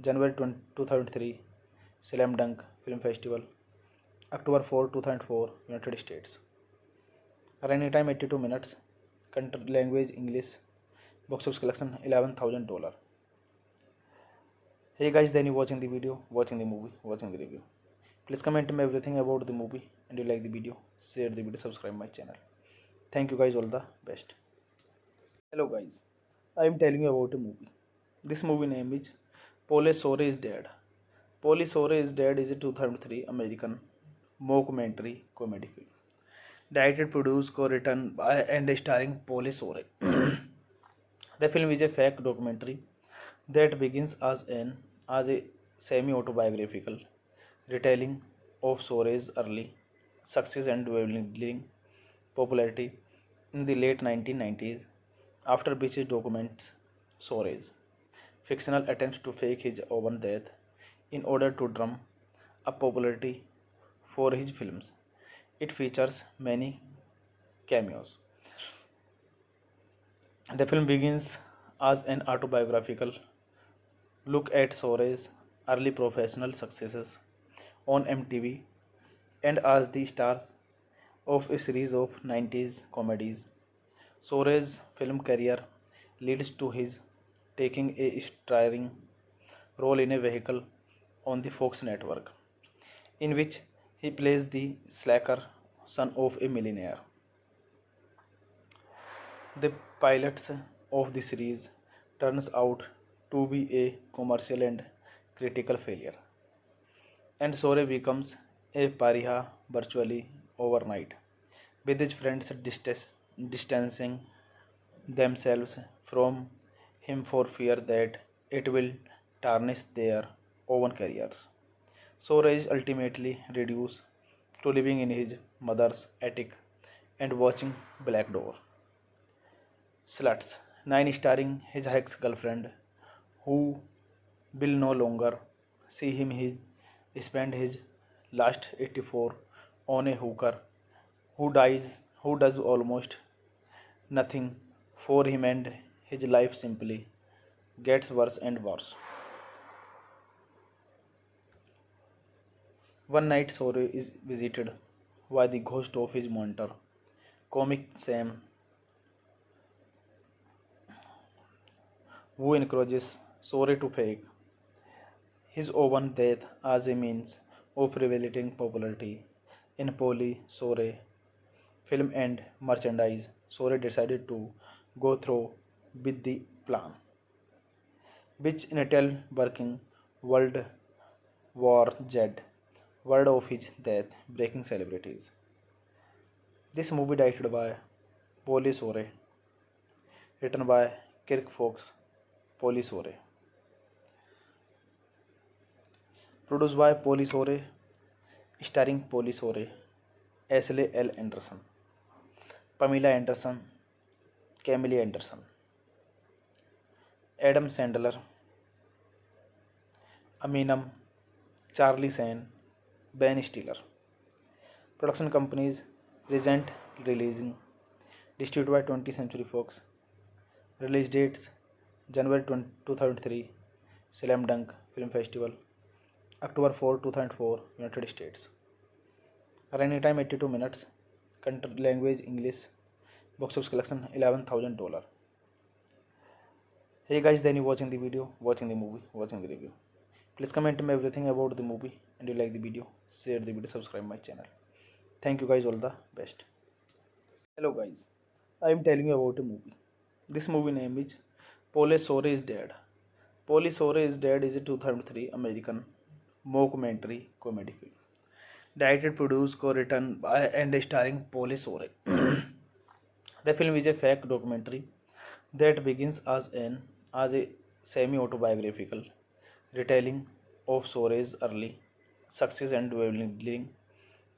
January 2003, Slam Dunk Film Festival, October 4, 2004, United States. Running time 82 minutes. Country language English. Box office collection $11,000. Hey guys, then you watching the video, watching the movie, watching the review. Please comment me everything about the movie, and you like the video, share the video, subscribe my channel. Thank you guys, all the best. Hello guys, I am telling you about a movie. This movie name is Polly Sore is Dead. Polly Sore is Dead is a 2003 American mockumentary comedy film. Directed, produced, co-written by and starring Polly Sore. The film is a fake documentary that begins as a semi-autobiographical retelling of Sore's early success and dwindling popularity in the late 1990s, after which it documents Sore's fictional attempts to fake his own death in order to drum up popularity for his films. It features many cameos. The film begins as an autobiographical look at Sore's early professional successes on MTV and as the stars of a series of 90s comedies. Sore's film career leads to his taking a starring role in a vehicle on the Fox network, in which he plays the slacker son of a millionaire. The pilots of the series turns out to be a commercial and critical failure, and Sore becomes a pariah virtually overnight, with his friends distancing themselves from him for fear that it will tarnish their own careers. Sore is ultimately reduced to living in his mother's attic and watching Black Door. Sluts. 9 starring his ex girlfriend, who will no longer see him spend his last 84 on a hooker who does almost nothing for him, and his life simply gets worse and worse. One night Sore is visited by the ghost of his mentor, comic Sam, who encourages Sore to fake his own death as a means of revelating popularity. In Polly Sore film and merchandise, Sore decided to go through with the plan, which Intel working World War Z, word of his death breaking celebrities. This movie directed by Polly Sore, written by Kirk Fox, Polly Sore, produced by Polly Sore, starring Polly Sore, Ashley L. Anderson, Pamela Anderson, Camille Anderson, Adam Sandler, Aminam, Charlie Sheen, Ben Stiller. Production companies Regent Releasing, distributed by 20th Century Fox. Release dates January 2003, Slam Dunk Film Festival, October 4, 2004, United States. Running time 82 minutes. Country language English. Box office collection $11,000. Hey guys, then you watching the video, watching the movie, watching the review. Please comment me everything about the movie, and you like the video, share the video, subscribe my channel. Thank you guys, all the best. Hello guys, I am telling you about a movie. This movie name is Police Sore is Dead. Police Sore is Dead is a 2003 American mockumentary comedy film. Directed, produced, co-written by and starring Police Sore. The film is a fake documentary that begins as a semi-autobiographical retelling of Sore's early success and dwindling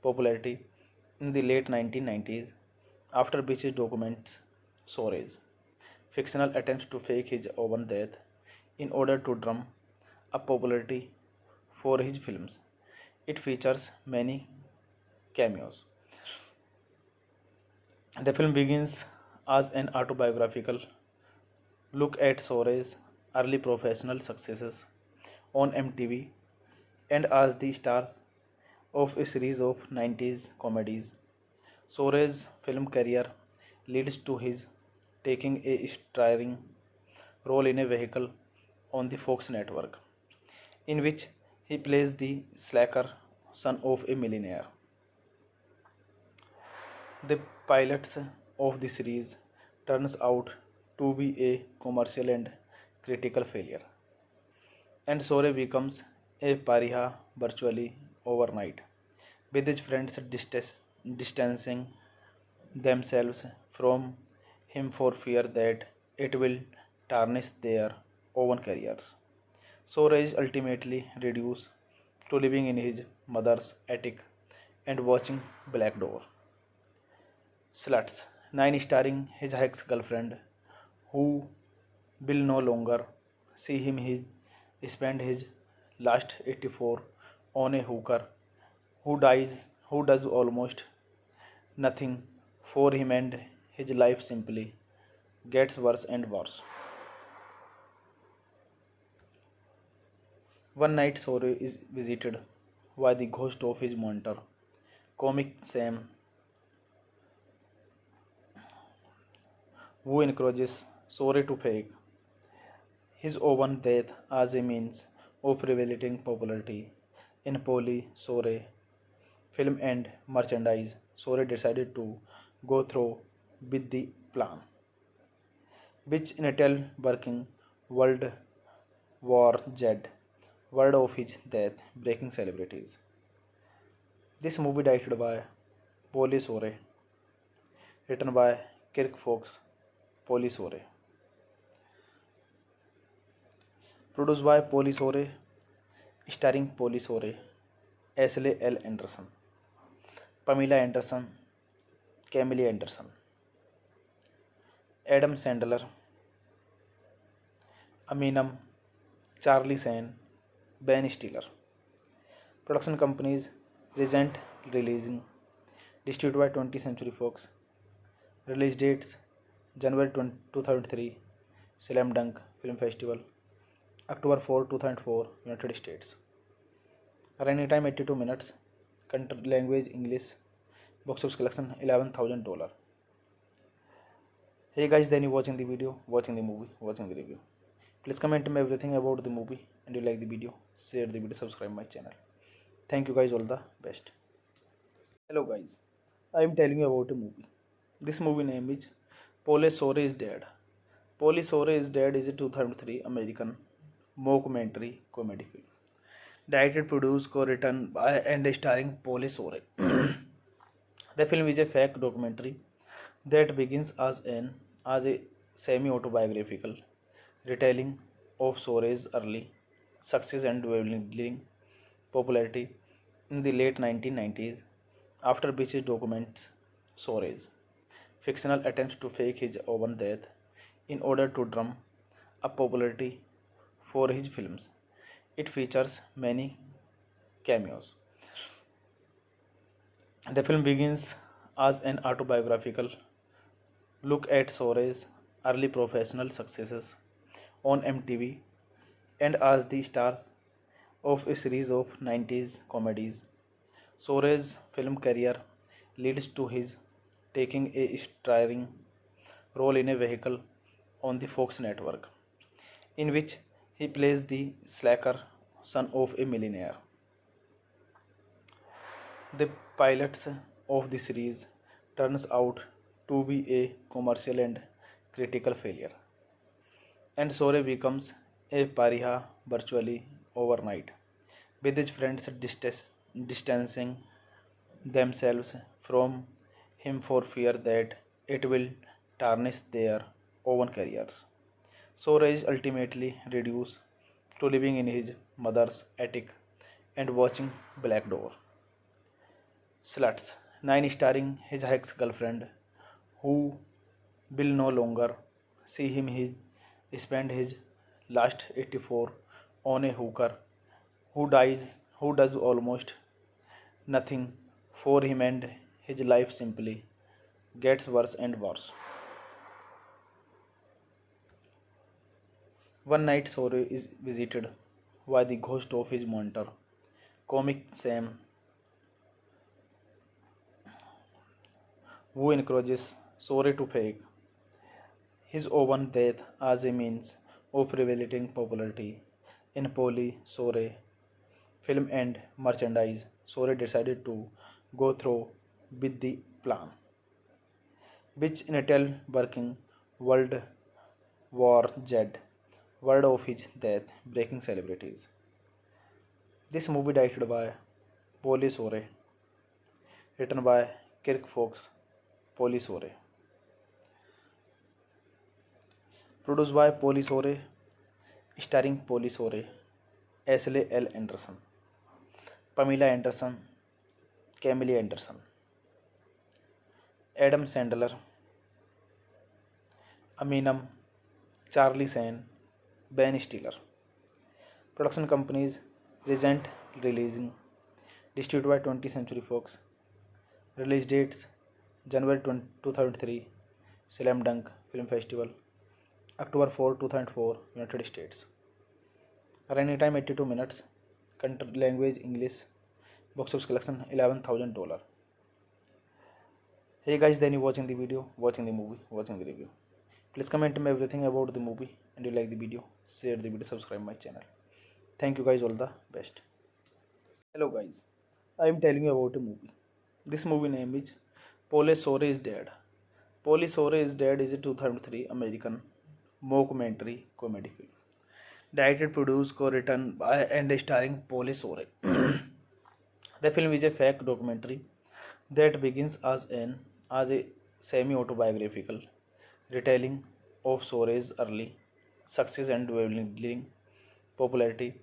popularity in the late 1990s, after which it documents Sore's fictional attempts to fake his own death in order to drum up popularity for his films. It features many cameos. The film begins as an autobiographical look at Sore's early professional successes on MTV and as the stars of a series of 90s comedies. Sore's film career leads to his taking a starring role in a vehicle on the Fox network, in which he plays the slacker son of a millionaire. The pilots of the series turns out to be a commercial and critical failure, and Sore becomes a pariah virtually overnight, with his friends distancing themselves from him for fear that it will tarnish their own careers. Sore is ultimately reduced to living in his mother's attic and watching Black Door. Sluts 9, starring his ex-girlfriend, who will no longer see him spend his last 84 on a hooker who does almost nothing for him, and his life simply gets worse and worse. One night Sore is visited by the ghost of his mentor, comic Sam, who encourages Sore to fake his own death as a means of revelating popularity in Polly Sore film and merchandise. Sore decided to go through with the plan, which Intel working World War Z, word of his death breaking celebrities. This movie directed by Polly Sore, written by Kirk Fox, Polly Sore, produced by Polly Sore, starring Polly Sore, Ashley L. Anderson, Pamela Anderson, Camille Anderson, Adam Sandler, Aminam, Charlie Sheen, Ben Stiller. Production companies Regent Releasing, distributed by 20th Century Fox. Release dates January 2003, Slam Dunk Film Festival, October 4, 2004, United States. Running time 82 minutes. Country language English. Box office collection $11,000. Hey guys, then you watching the video, watching the movie, watching the review. Please comment me everything about the movie, and you like the video, share the video, subscribe my channel. Thank you guys, all the best. Hello guys, I am telling you about a movie. This movie name is Pole Sore is Dead. Polly Sore is Dead is a 2003 American mockumentary comedy film. Directed, produced, co-written by and starring Polly Sore. The film is a fake documentary that begins as a semi-autobiographical retelling of Sore's early success and dwindling popularity in the late 1990s, after which it documents Sore's fictional attempts to fake his own death in order to drum up popularity for his films. It features many cameos. The film begins as an autobiographical look at Sore's early professional successes on MTV and as the stars of a series of 90s comedies. Sore's film career leads to his taking a starring role in a vehicle on the Fox network, in which he plays the slacker son of a millionaire. The pilots of the series turns out to be a commercial and critical failure, and Sore becomes a pariah virtually overnight, with his friends distancing themselves from him for fear that it will tarnish their own careers. Sora is ultimately reduced to living in his mother's attic and watching Black Door. Sluts 9 starring his ex girlfriend, who will no longer see him spend his last 84 on a hooker who does almost nothing for him, and his life simply gets worse and worse. One night Sore is visited by the ghost of his mentor, comic Sam, who encourages Sore to fake his own death as a means of revelating popularity in Polly Sore film and merchandise. Sore decided to go through with the plan, which Intel working World War Z, word of his death breaking celebrities. This movie directed by Polly Sore, written by Kirk Fox, Polly Sore, produced by Polly Sore, starring Polly Sore, Ashley L. Anderson, Pamela Anderson, Camille Anderson, Adam Sandler, Aminam, Charlie Sheen, Ben Stiller. Production companies: Regent Releasing, distributed by 20th Century Fox. Release dates: January 2003, Slam Dunk Film Festival, October 4, 2004, United States. Running time 82 minutes. Country language English. Box office collection $11,000. Hey guys, then you watching the video, watching the movie, watching the review. Please comment me everything about the movie, and you like the video, share the video, subscribe my channel. Thank you guys, all the best. Hello guys, I am telling you about a movie. This movie name is Pole Sore is Dead. Polly Sore is Dead is a 2003 American mockumentary comedy film. Directed, produced, co-written by and starring Polly Sore. The film is a fake documentary that begins as a semi-autobiographical retelling of Sore's early success and dwindling popularity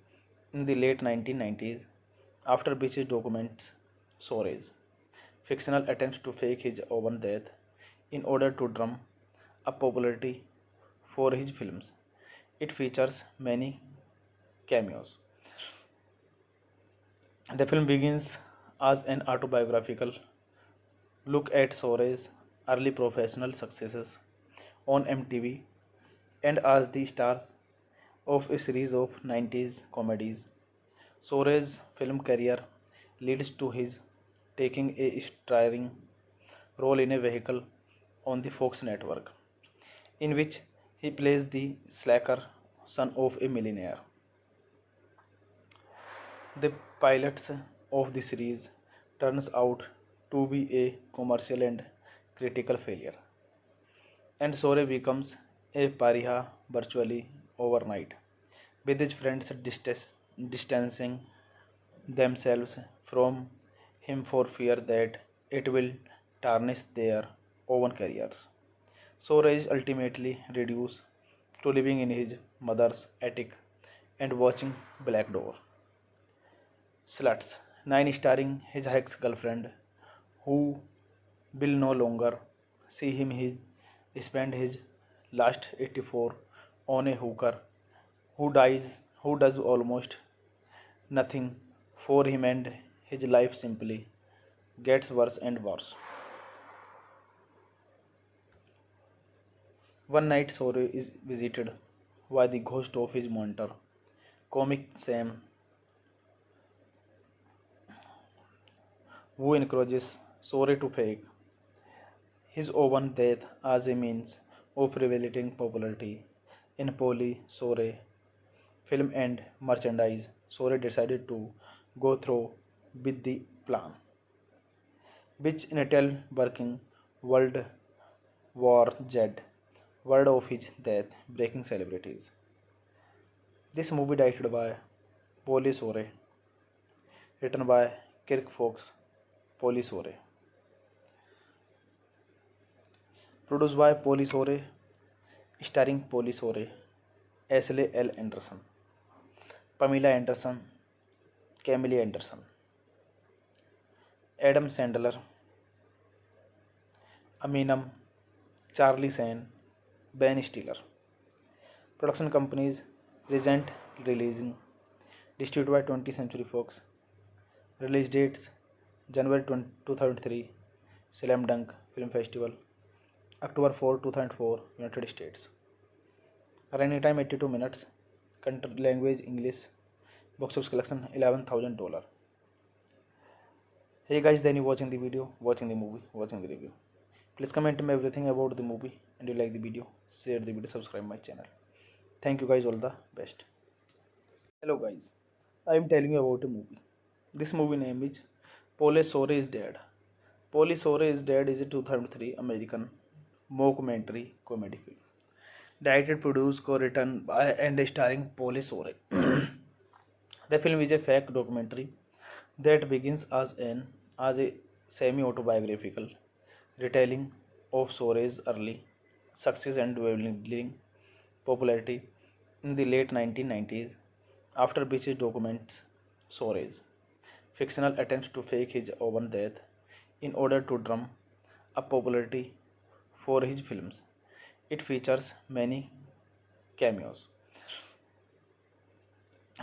in the late 1990s, after which it documents Sore's fictional attempts to fake his own death in order to drum up popularity for his films. It features many cameos. The film begins as an autobiographical look at Sore's early professional successes on MTV and as the stars of a series of 90s comedies. Sore's film career leads to his taking a starring role in a vehicle on the Fox network, in which he plays the slacker son of a millionaire. The pilots of the series turns out to be a commercial and critical failure, and Sore becomes a pariah virtually overnight, with his friends distancing themselves from him for fear that it will tarnish their own careers. Sore is ultimately reduced to living in his mother's attic and watching Black Door. Sluts. 9 starring his ex girlfriend, who will no longer see him spend his last 84 on a hooker who does almost nothing for him, and his life simply gets worse and worse. One night Sore is visited by the ghost of his mentor, comic Sam, who encourages Sore to fake his own death as a means of revelating popularity. In Polly Sore film and merchandise, Sore decided to go through with the plan, which Intel working World War Z, word of his death breaking celebrities. This movie directed by Polly Sore, written by Kirk Fox, Polly Sore, produced by Polly Sore, starring Polly Sore, Ashley L. Anderson, Pamela Anderson, Camille Anderson, Adam Sandler, Aminam, Charlie Sheen, Ben Stiller. Production companies: Regent Releasing, distributed by 20th Century Fox. Release dates: January 2003, Slam Dunk Film Festival, October 4, 2004, United States. Running time 82 minutes. Country language English. Box office collection $11,000. Hey guys, then you watching the video, watching the movie, watching the review. Please comment me everything about the movie, and you like the video, share the video, subscribe my channel. Thank you guys, all the best. Hello guys, I am telling you about a movie. This movie name is Polly Sore is Dead. Polly Sore is Dead is a 2003 American mockumentary comedy film. Directed, produced, co-written by and starring Polly Sore. The film is a fake documentary that begins as a semi-autobiographical retelling of Sore's early success and dwindling popularity in the late 1990s, after which it documents Sore's fictional attempts to fake his own death in order to drum up popularity for his films. It features many cameos.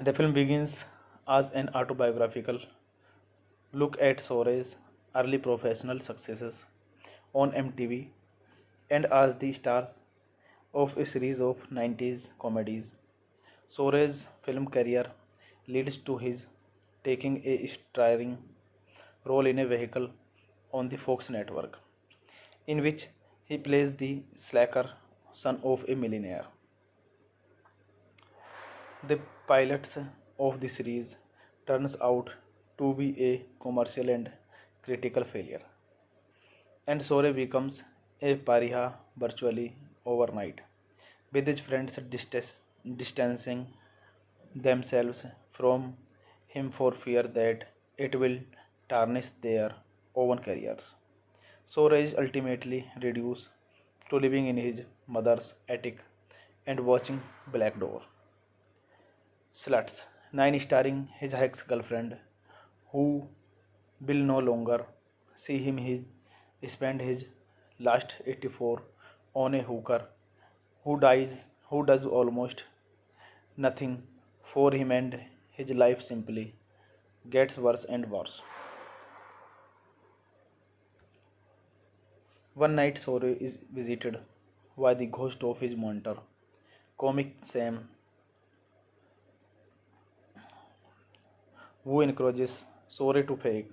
The film begins as an autobiographical look at Sore's early professional successes on MTV and as the stars of a series of 90s comedies. Sore's film career leads to his taking a starring role in a vehicle on the Fox network, in which he plays the slacker son of a millionaire. The pilots of the series turns out to be a commercial and critical failure, and Sore becomes a pariah virtually overnight, with his friends distancing themselves from him for fear that it will tarnish their own careers. Sore is ultimately reduced to living in his mother's attic and watching Black Door. Sluts. 9 starring his ex girlfriend, who will no longer see him spend his last 84 on a hooker who does almost nothing for him, and his life simply gets worse and worse. One night Sore is visited by the ghost of his mentor, comic Sam, who encourages Sore to fake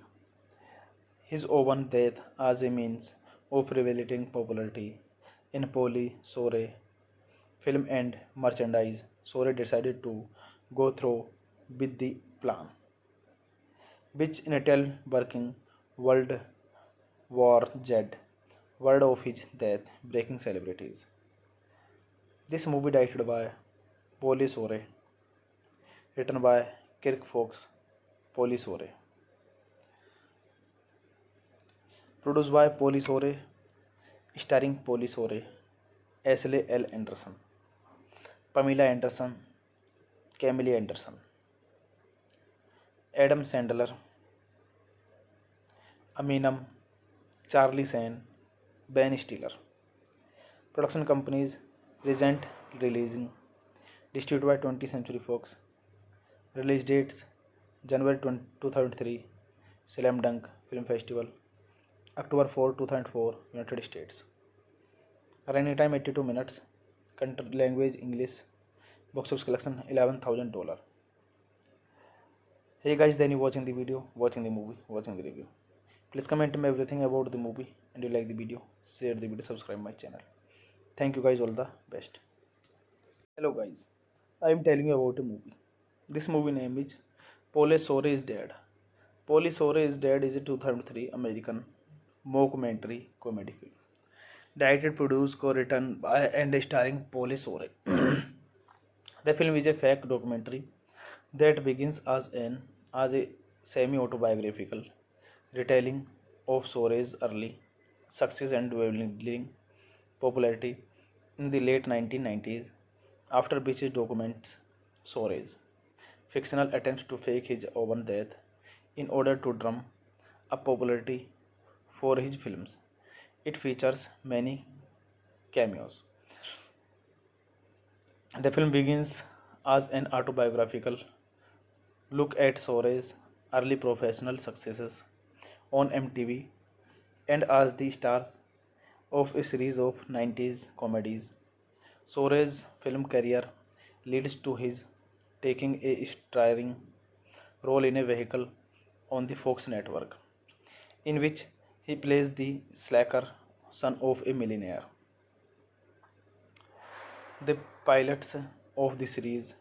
his own death as a means of revelating popularity. In Polly Sore film and merchandise, Sore decided to go through with the plan, which Intel working World War Z, word of his death breaking celebrities. This movie directed by Polly Shore, written by Kirk Fox, Polly Shore, produced by Polly Shore, starring Polly Shore, Ashley L. Anderson, Pamela Anderson, Camille Anderson, Adam Sandler, Aminam, Charlie Sheen, Ben Stiller. Production companies Regent Releasing, distributed by 20th Century Fox. Release dates January 2003, Slam Dunk Film Festival, October 4, 2004, United States. Running time 82 minutes. Country language English. Box office collection $11,000. Hey guys, then you watching the video, watching the movie, watching the review. Please comment me everything about the movie, and you like the video, share the video, subscribe my channel. Thank you guys, all the best. Hello guys, I am telling you about a movie. This movie name is Polly Shore is Dead. Polly Shore is Dead is a 2003 American mockumentary comedy film. Directed, produced, co-written by and starring Polly Shore. The film is a fake documentary that begins as a semi-autobiographical retelling of Shore's early success and dwindling popularity in the late 1990s, after which it documents Shore's fictional attempts to fake his own death in order to drum up popularity for his films. It features many cameos. The film begins as an autobiographical look at Shore's early professional successes on MTV and as the stars of a series of 90s comedies. Shore's film career leads to his taking a starring role in a vehicle on the Fox network, in which he plays the slacker son of a millionaire. The pilots of the series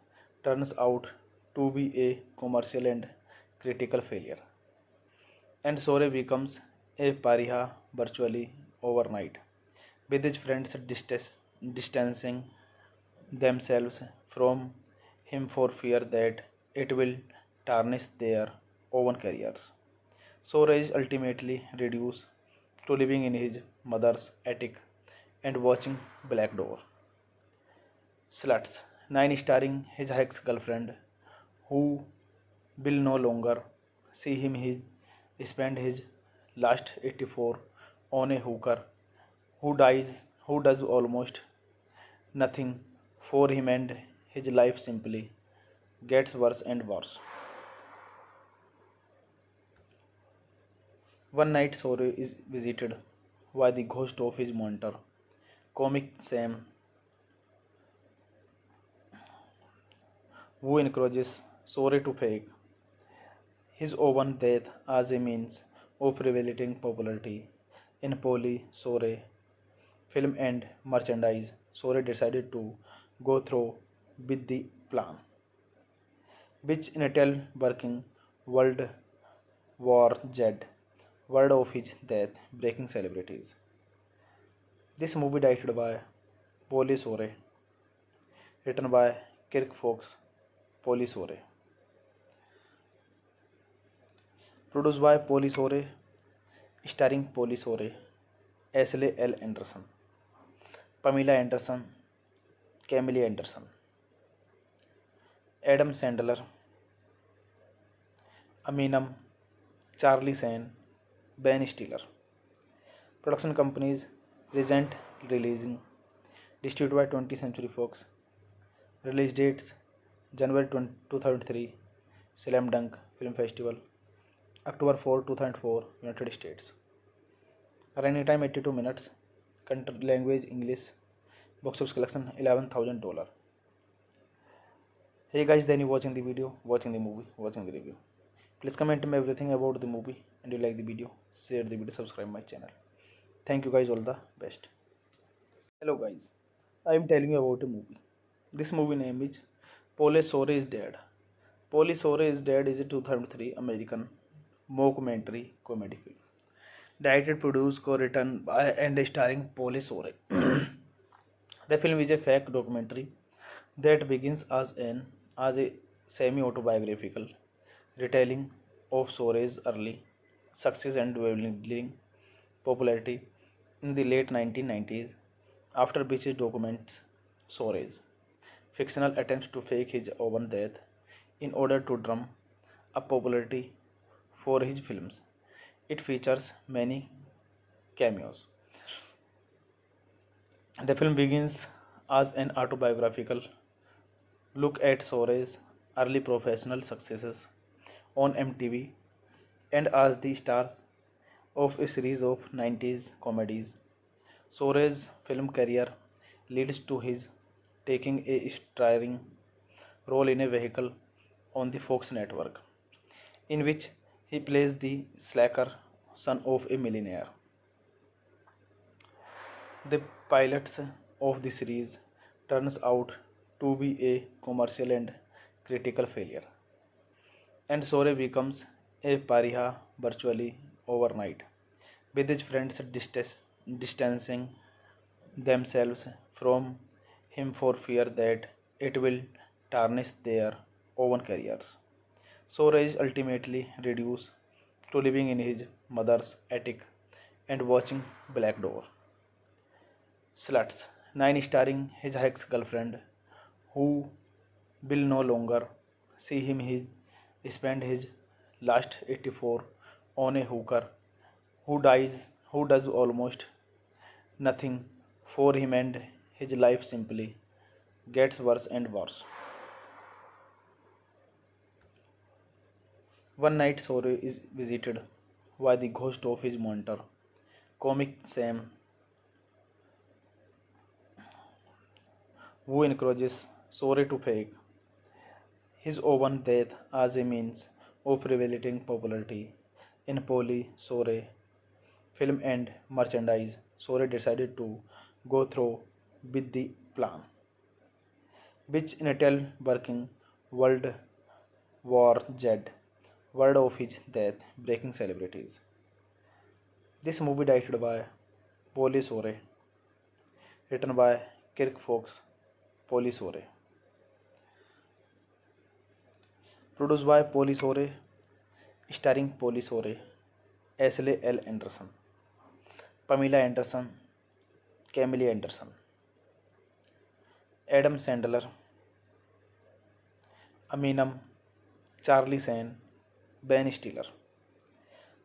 turns out to be a commercial and critical failure, and Sore becomes a pariah virtually overnight, with his friends distancing themselves from him for fear that it will tarnish their own careers. Sore is ultimately reduced to living in his mother's attic and watching Black Door. Sluts 9, starring his ex-girlfriend, who will no longer see him spend his last 84 on a hooker who does almost nothing for him, and his life simply gets worse and worse. One night Sore is visited by the ghost of his mentor, comic Sam, who encourages Sore to fake his own death as a means of revelating popularity. In Polly Sore film and merchandise, Sore decided to go through with the plan, which entailed working World War Z, word of his death breaking celebrities. This movie directed by Polly Shore, written by Kirk Fox, Polly Shore, produced by Polly Shore, starring Polly Shore, Ashley L. Anderson, Pamela Anderson, Camille Anderson, Adam Sandler, Aminam, Charlie Sheen, Ben Stiller. Production companies Regent Releasing, distributed by 20th Century Fox. Release dates January 2003, Slam Dunk Film Festival, October 4, 2004, United States. Running time 82 minutes. Country language English. Box office collection $11,000. Hey guys, then you watching the video, watching the movie, watching the review. Please comment me everything about the movie, and you like the video, share the video, subscribe my channel. Thank you guys, all the best. Hello guys, I am telling you about a movie. This movie name is Polly Shore is Dead. Polly Shore is Dead is a 2003 American mockumentary comedy film. Directed, produced, co-written by and starring Polly Shore. The film is a fake documentary that begins as a semi-autobiographical retelling of Sore's early success and dwindling popularity in the late 1990s, after which it documents Sore's fictional attempts to fake his own death in order to drum up popularity for his films. It features many cameos. The film begins as an autobiographical look at Sore's early professional successes on MTV and as the stars of a series of 90s comedies. Sore's film career leads to his taking a starring role in a vehicle on the Fox network, in which he plays the slacker son of a millionaire. The pilots of the series turns out to be a commercial and critical failure, and Sore becomes a pariah virtually overnight, with his friends distancing themselves from him for fear that it will tarnish their own careers. Sora is ultimately reduced to living in his mother's attic and watching Black Door. Sluts 9 starring his ex girlfriend, who will no longer see him spend his last 84 on a hooker who does almost nothing for him, and his life simply gets worse and worse. One night Sore is visited by the ghost of his mentor, comic Sam, who encourages Sore to fake his own death as a means of revelating popularity in Polly Sore film and merchandise. Sore decided to go through with the plan, which Intel working World War Z, word of his death breaking celebrities. This movie directed by Polly Sore, written by Kirk Fox, Polly Sore, produced by Polly Sore, starring Polly Sore, Ashley L. Anderson, Pamela Anderson, Camille Anderson, Adam Sandler, Aminam, Charlie Sheen, Ben Stiller.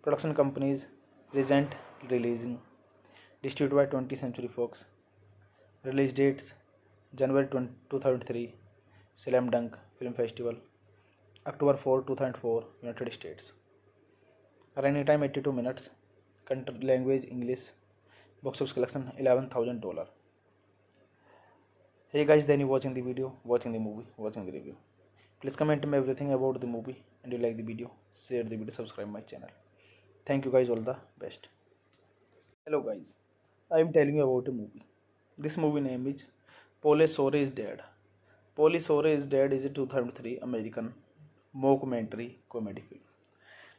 Production companies Regent Releasing, distributed by 20th Century Fox. Release dates January 2003, Slam Dunk Film Festival, October 4, 2004, United States. Running time 82 minutes. Country language English. Box office collection $11,000. Hey guys, then you watching the video, watching the movie, watching the review. Please comment me everything about the movie, and you like the video, share the video, subscribe my channel. Thank you guys, all the best. Hello guys, I am telling you about a movie. This movie name is Polly Shore is Dead. Polly Shore is Dead is a 2003 American mockumentary comedy film.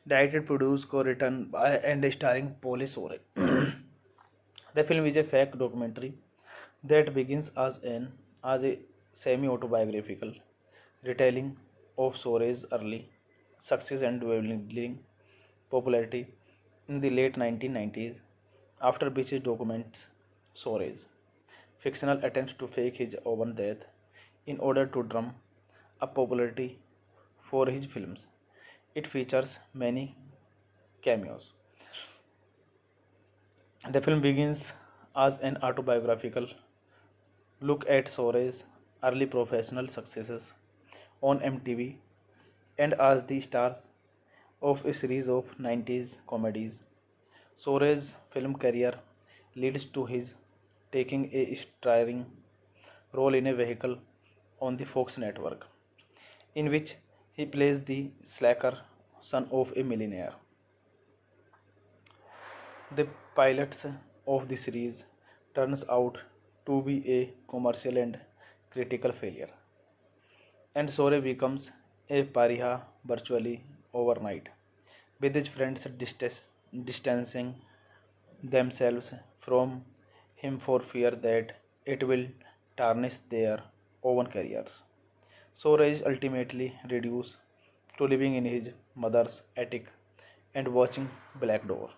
Directed, produced, co-written by and starring Polly Shore. The film is a fake documentary that begins as a semi-autobiographical retelling of Sore's early success and dwindling popularity in the late 1990s, after which it documents Sore's fictional attempts to fake his own death in order to drum up popularity for his films. It features many cameos. The film begins as an autobiographical look at Sore's early professional successes on MTV and as the stars of a series of 90s comedies. Sore's film career leads to his taking a starring role in a vehicle on the Fox network, in which he plays the slacker son of a millionaire. The pilots of the series turns out to be a commercial and critical failure, and Sore becomes a pariah virtually overnight, with his friends distancing themselves from him for fear that it will tarnish their own careers. Suraj ultimately reduced to living in his mother's attic and watching Black Door.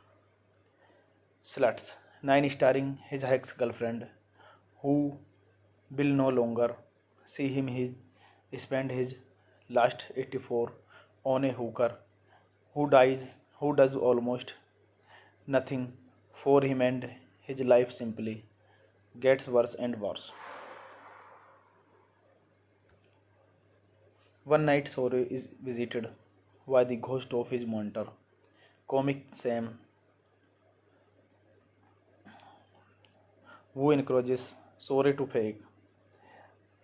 Sluts 9 starring his ex girlfriend who will no longer see him spend his last 84 on a hooker who does almost nothing for him and his life simply gets worse and worse. One night Sore is visited by the ghost of his mentor, comic Sam, who encourages Sore to fake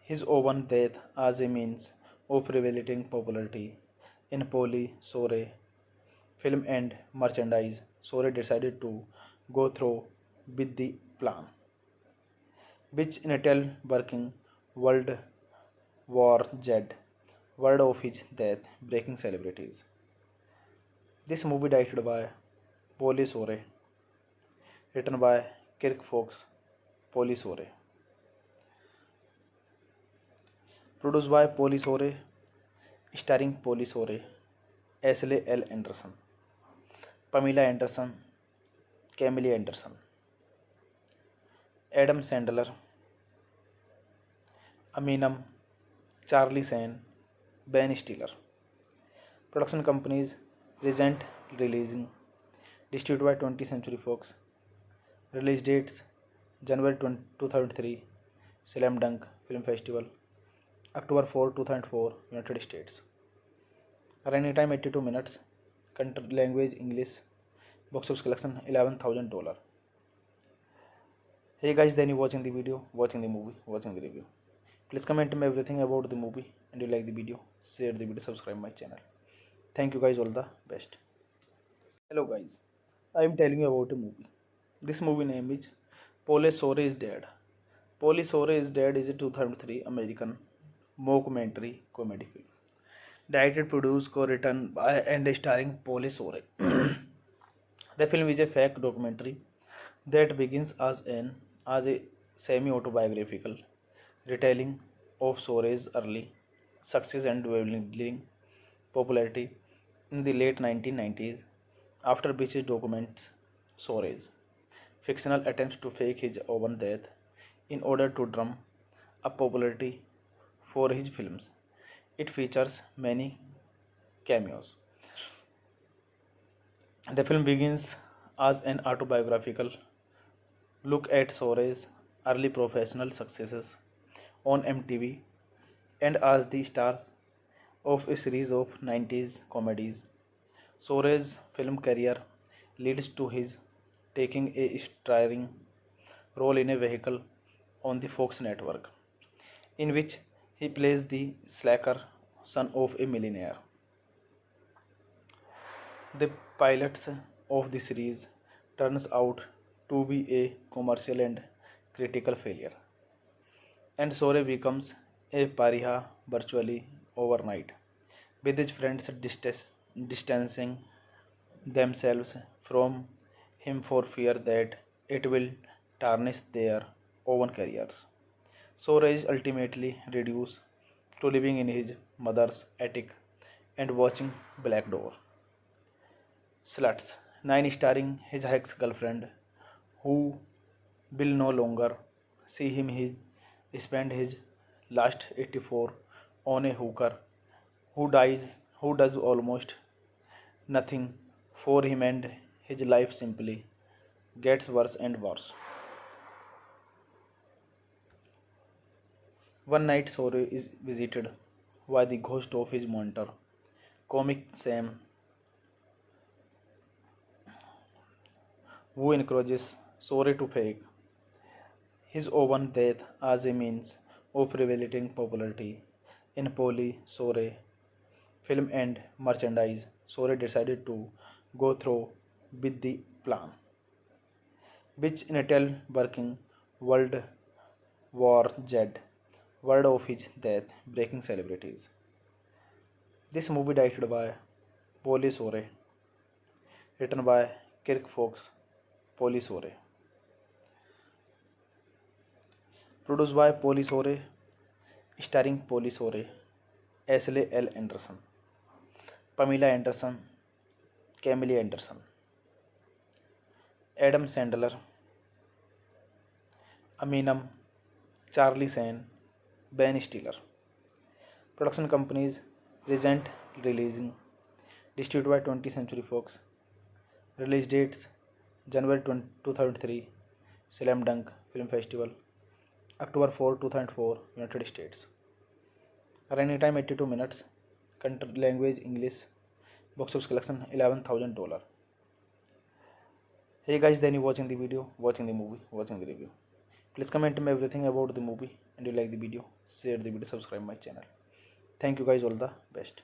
his own death as a means of revelating popularity. In Polly Sore film and merchandise, Sore decided to go through with the plan, which in a tell working World War Z, word of his death breaking celebrities. This movie directed by Polly Sore, written by Kirk Fox, Polly Sore, produced by Polly Sore, starring Polly Sore, Ashley L. Anderson, Pamela Anderson, Camille Anderson, Adam Sandler, Aminam, Charlie Sheen, Ben Stiller. Production companies Regent Releasing, distributed by 20th Century Fox. Release dates January 2003, Slam Dunk Film Festival, October 4, 2004, United States. Running time 82 minutes. Country language English. Box office collection $11,000. Hey guys, then you watching the video, watching the movie, watching the review. Please comment me everything about the movie and you like the video, share the video, subscribe my channel. Thank you guys, all the best. Hello guys, I am telling you about a movie. This movie name is Polly Shore is Dead. Polly Shore is Dead is a 2003 American mockumentary comedy film. Directed, produced, co-written by and starring Polly Shore. The film is a fake documentary that begins as a semi-autobiographical retelling of Shore's early success and dwindling popularity in the late 1990s, after which it documents Shore's fictional attempts to fake his own death in order to drum up popularity for his films. It features many cameos. The film begins as an autobiographical look at Shore's early professional successes on MTV and as the stars of a series of 90s comedies. Shore's film career leads to his taking a starring role in a vehicle on the Fox network, in which he plays the slacker son of a millionaire. The pilots of the series turns out to be a commercial and critical failure, and Sore becomes a pariah virtually overnight, with his friends distancing themselves from him for fear that it will tarnish their own careers. Sore is ultimately reduced to living in his mother's attic and watching Black Door. Sluts 9 starring his ex girlfriend who will no longer see him spend his last 84 on a hooker who does almost nothing for him and his life simply gets worse and worse. One night Sore is visited by the ghost of his mentor, comic Sam, who encourages Sore to fake his own death as a means of revelating popularity. In Polly Sore film and merchandise, Sore decided to go through with the plan, which in a tell working World War Z, word of his death breaking celebrities. This movie directed by Polly Sore, written by Kirk Fox, Polisore. Produced by Polisore, starring Polisore, Ashley L. Anderson, Pamela Anderson, Camille Anderson, Adam Sandler, Aminam, Charlie Sheen, Ben Stiller. Production companies: Regent Releasing, distributed by 20th Century Fox. Release dates: January 2003, Slam Dunk Film Festival, October 4, 2004, United States. Running time 82 minutes. Country language English. Box office collection $11,000. Hey guys, then you watching the video, watching the movie, watching the review. Please comment me everything about the movie, and you like the video, share the video, subscribe my channel. Thank you guys, all the best.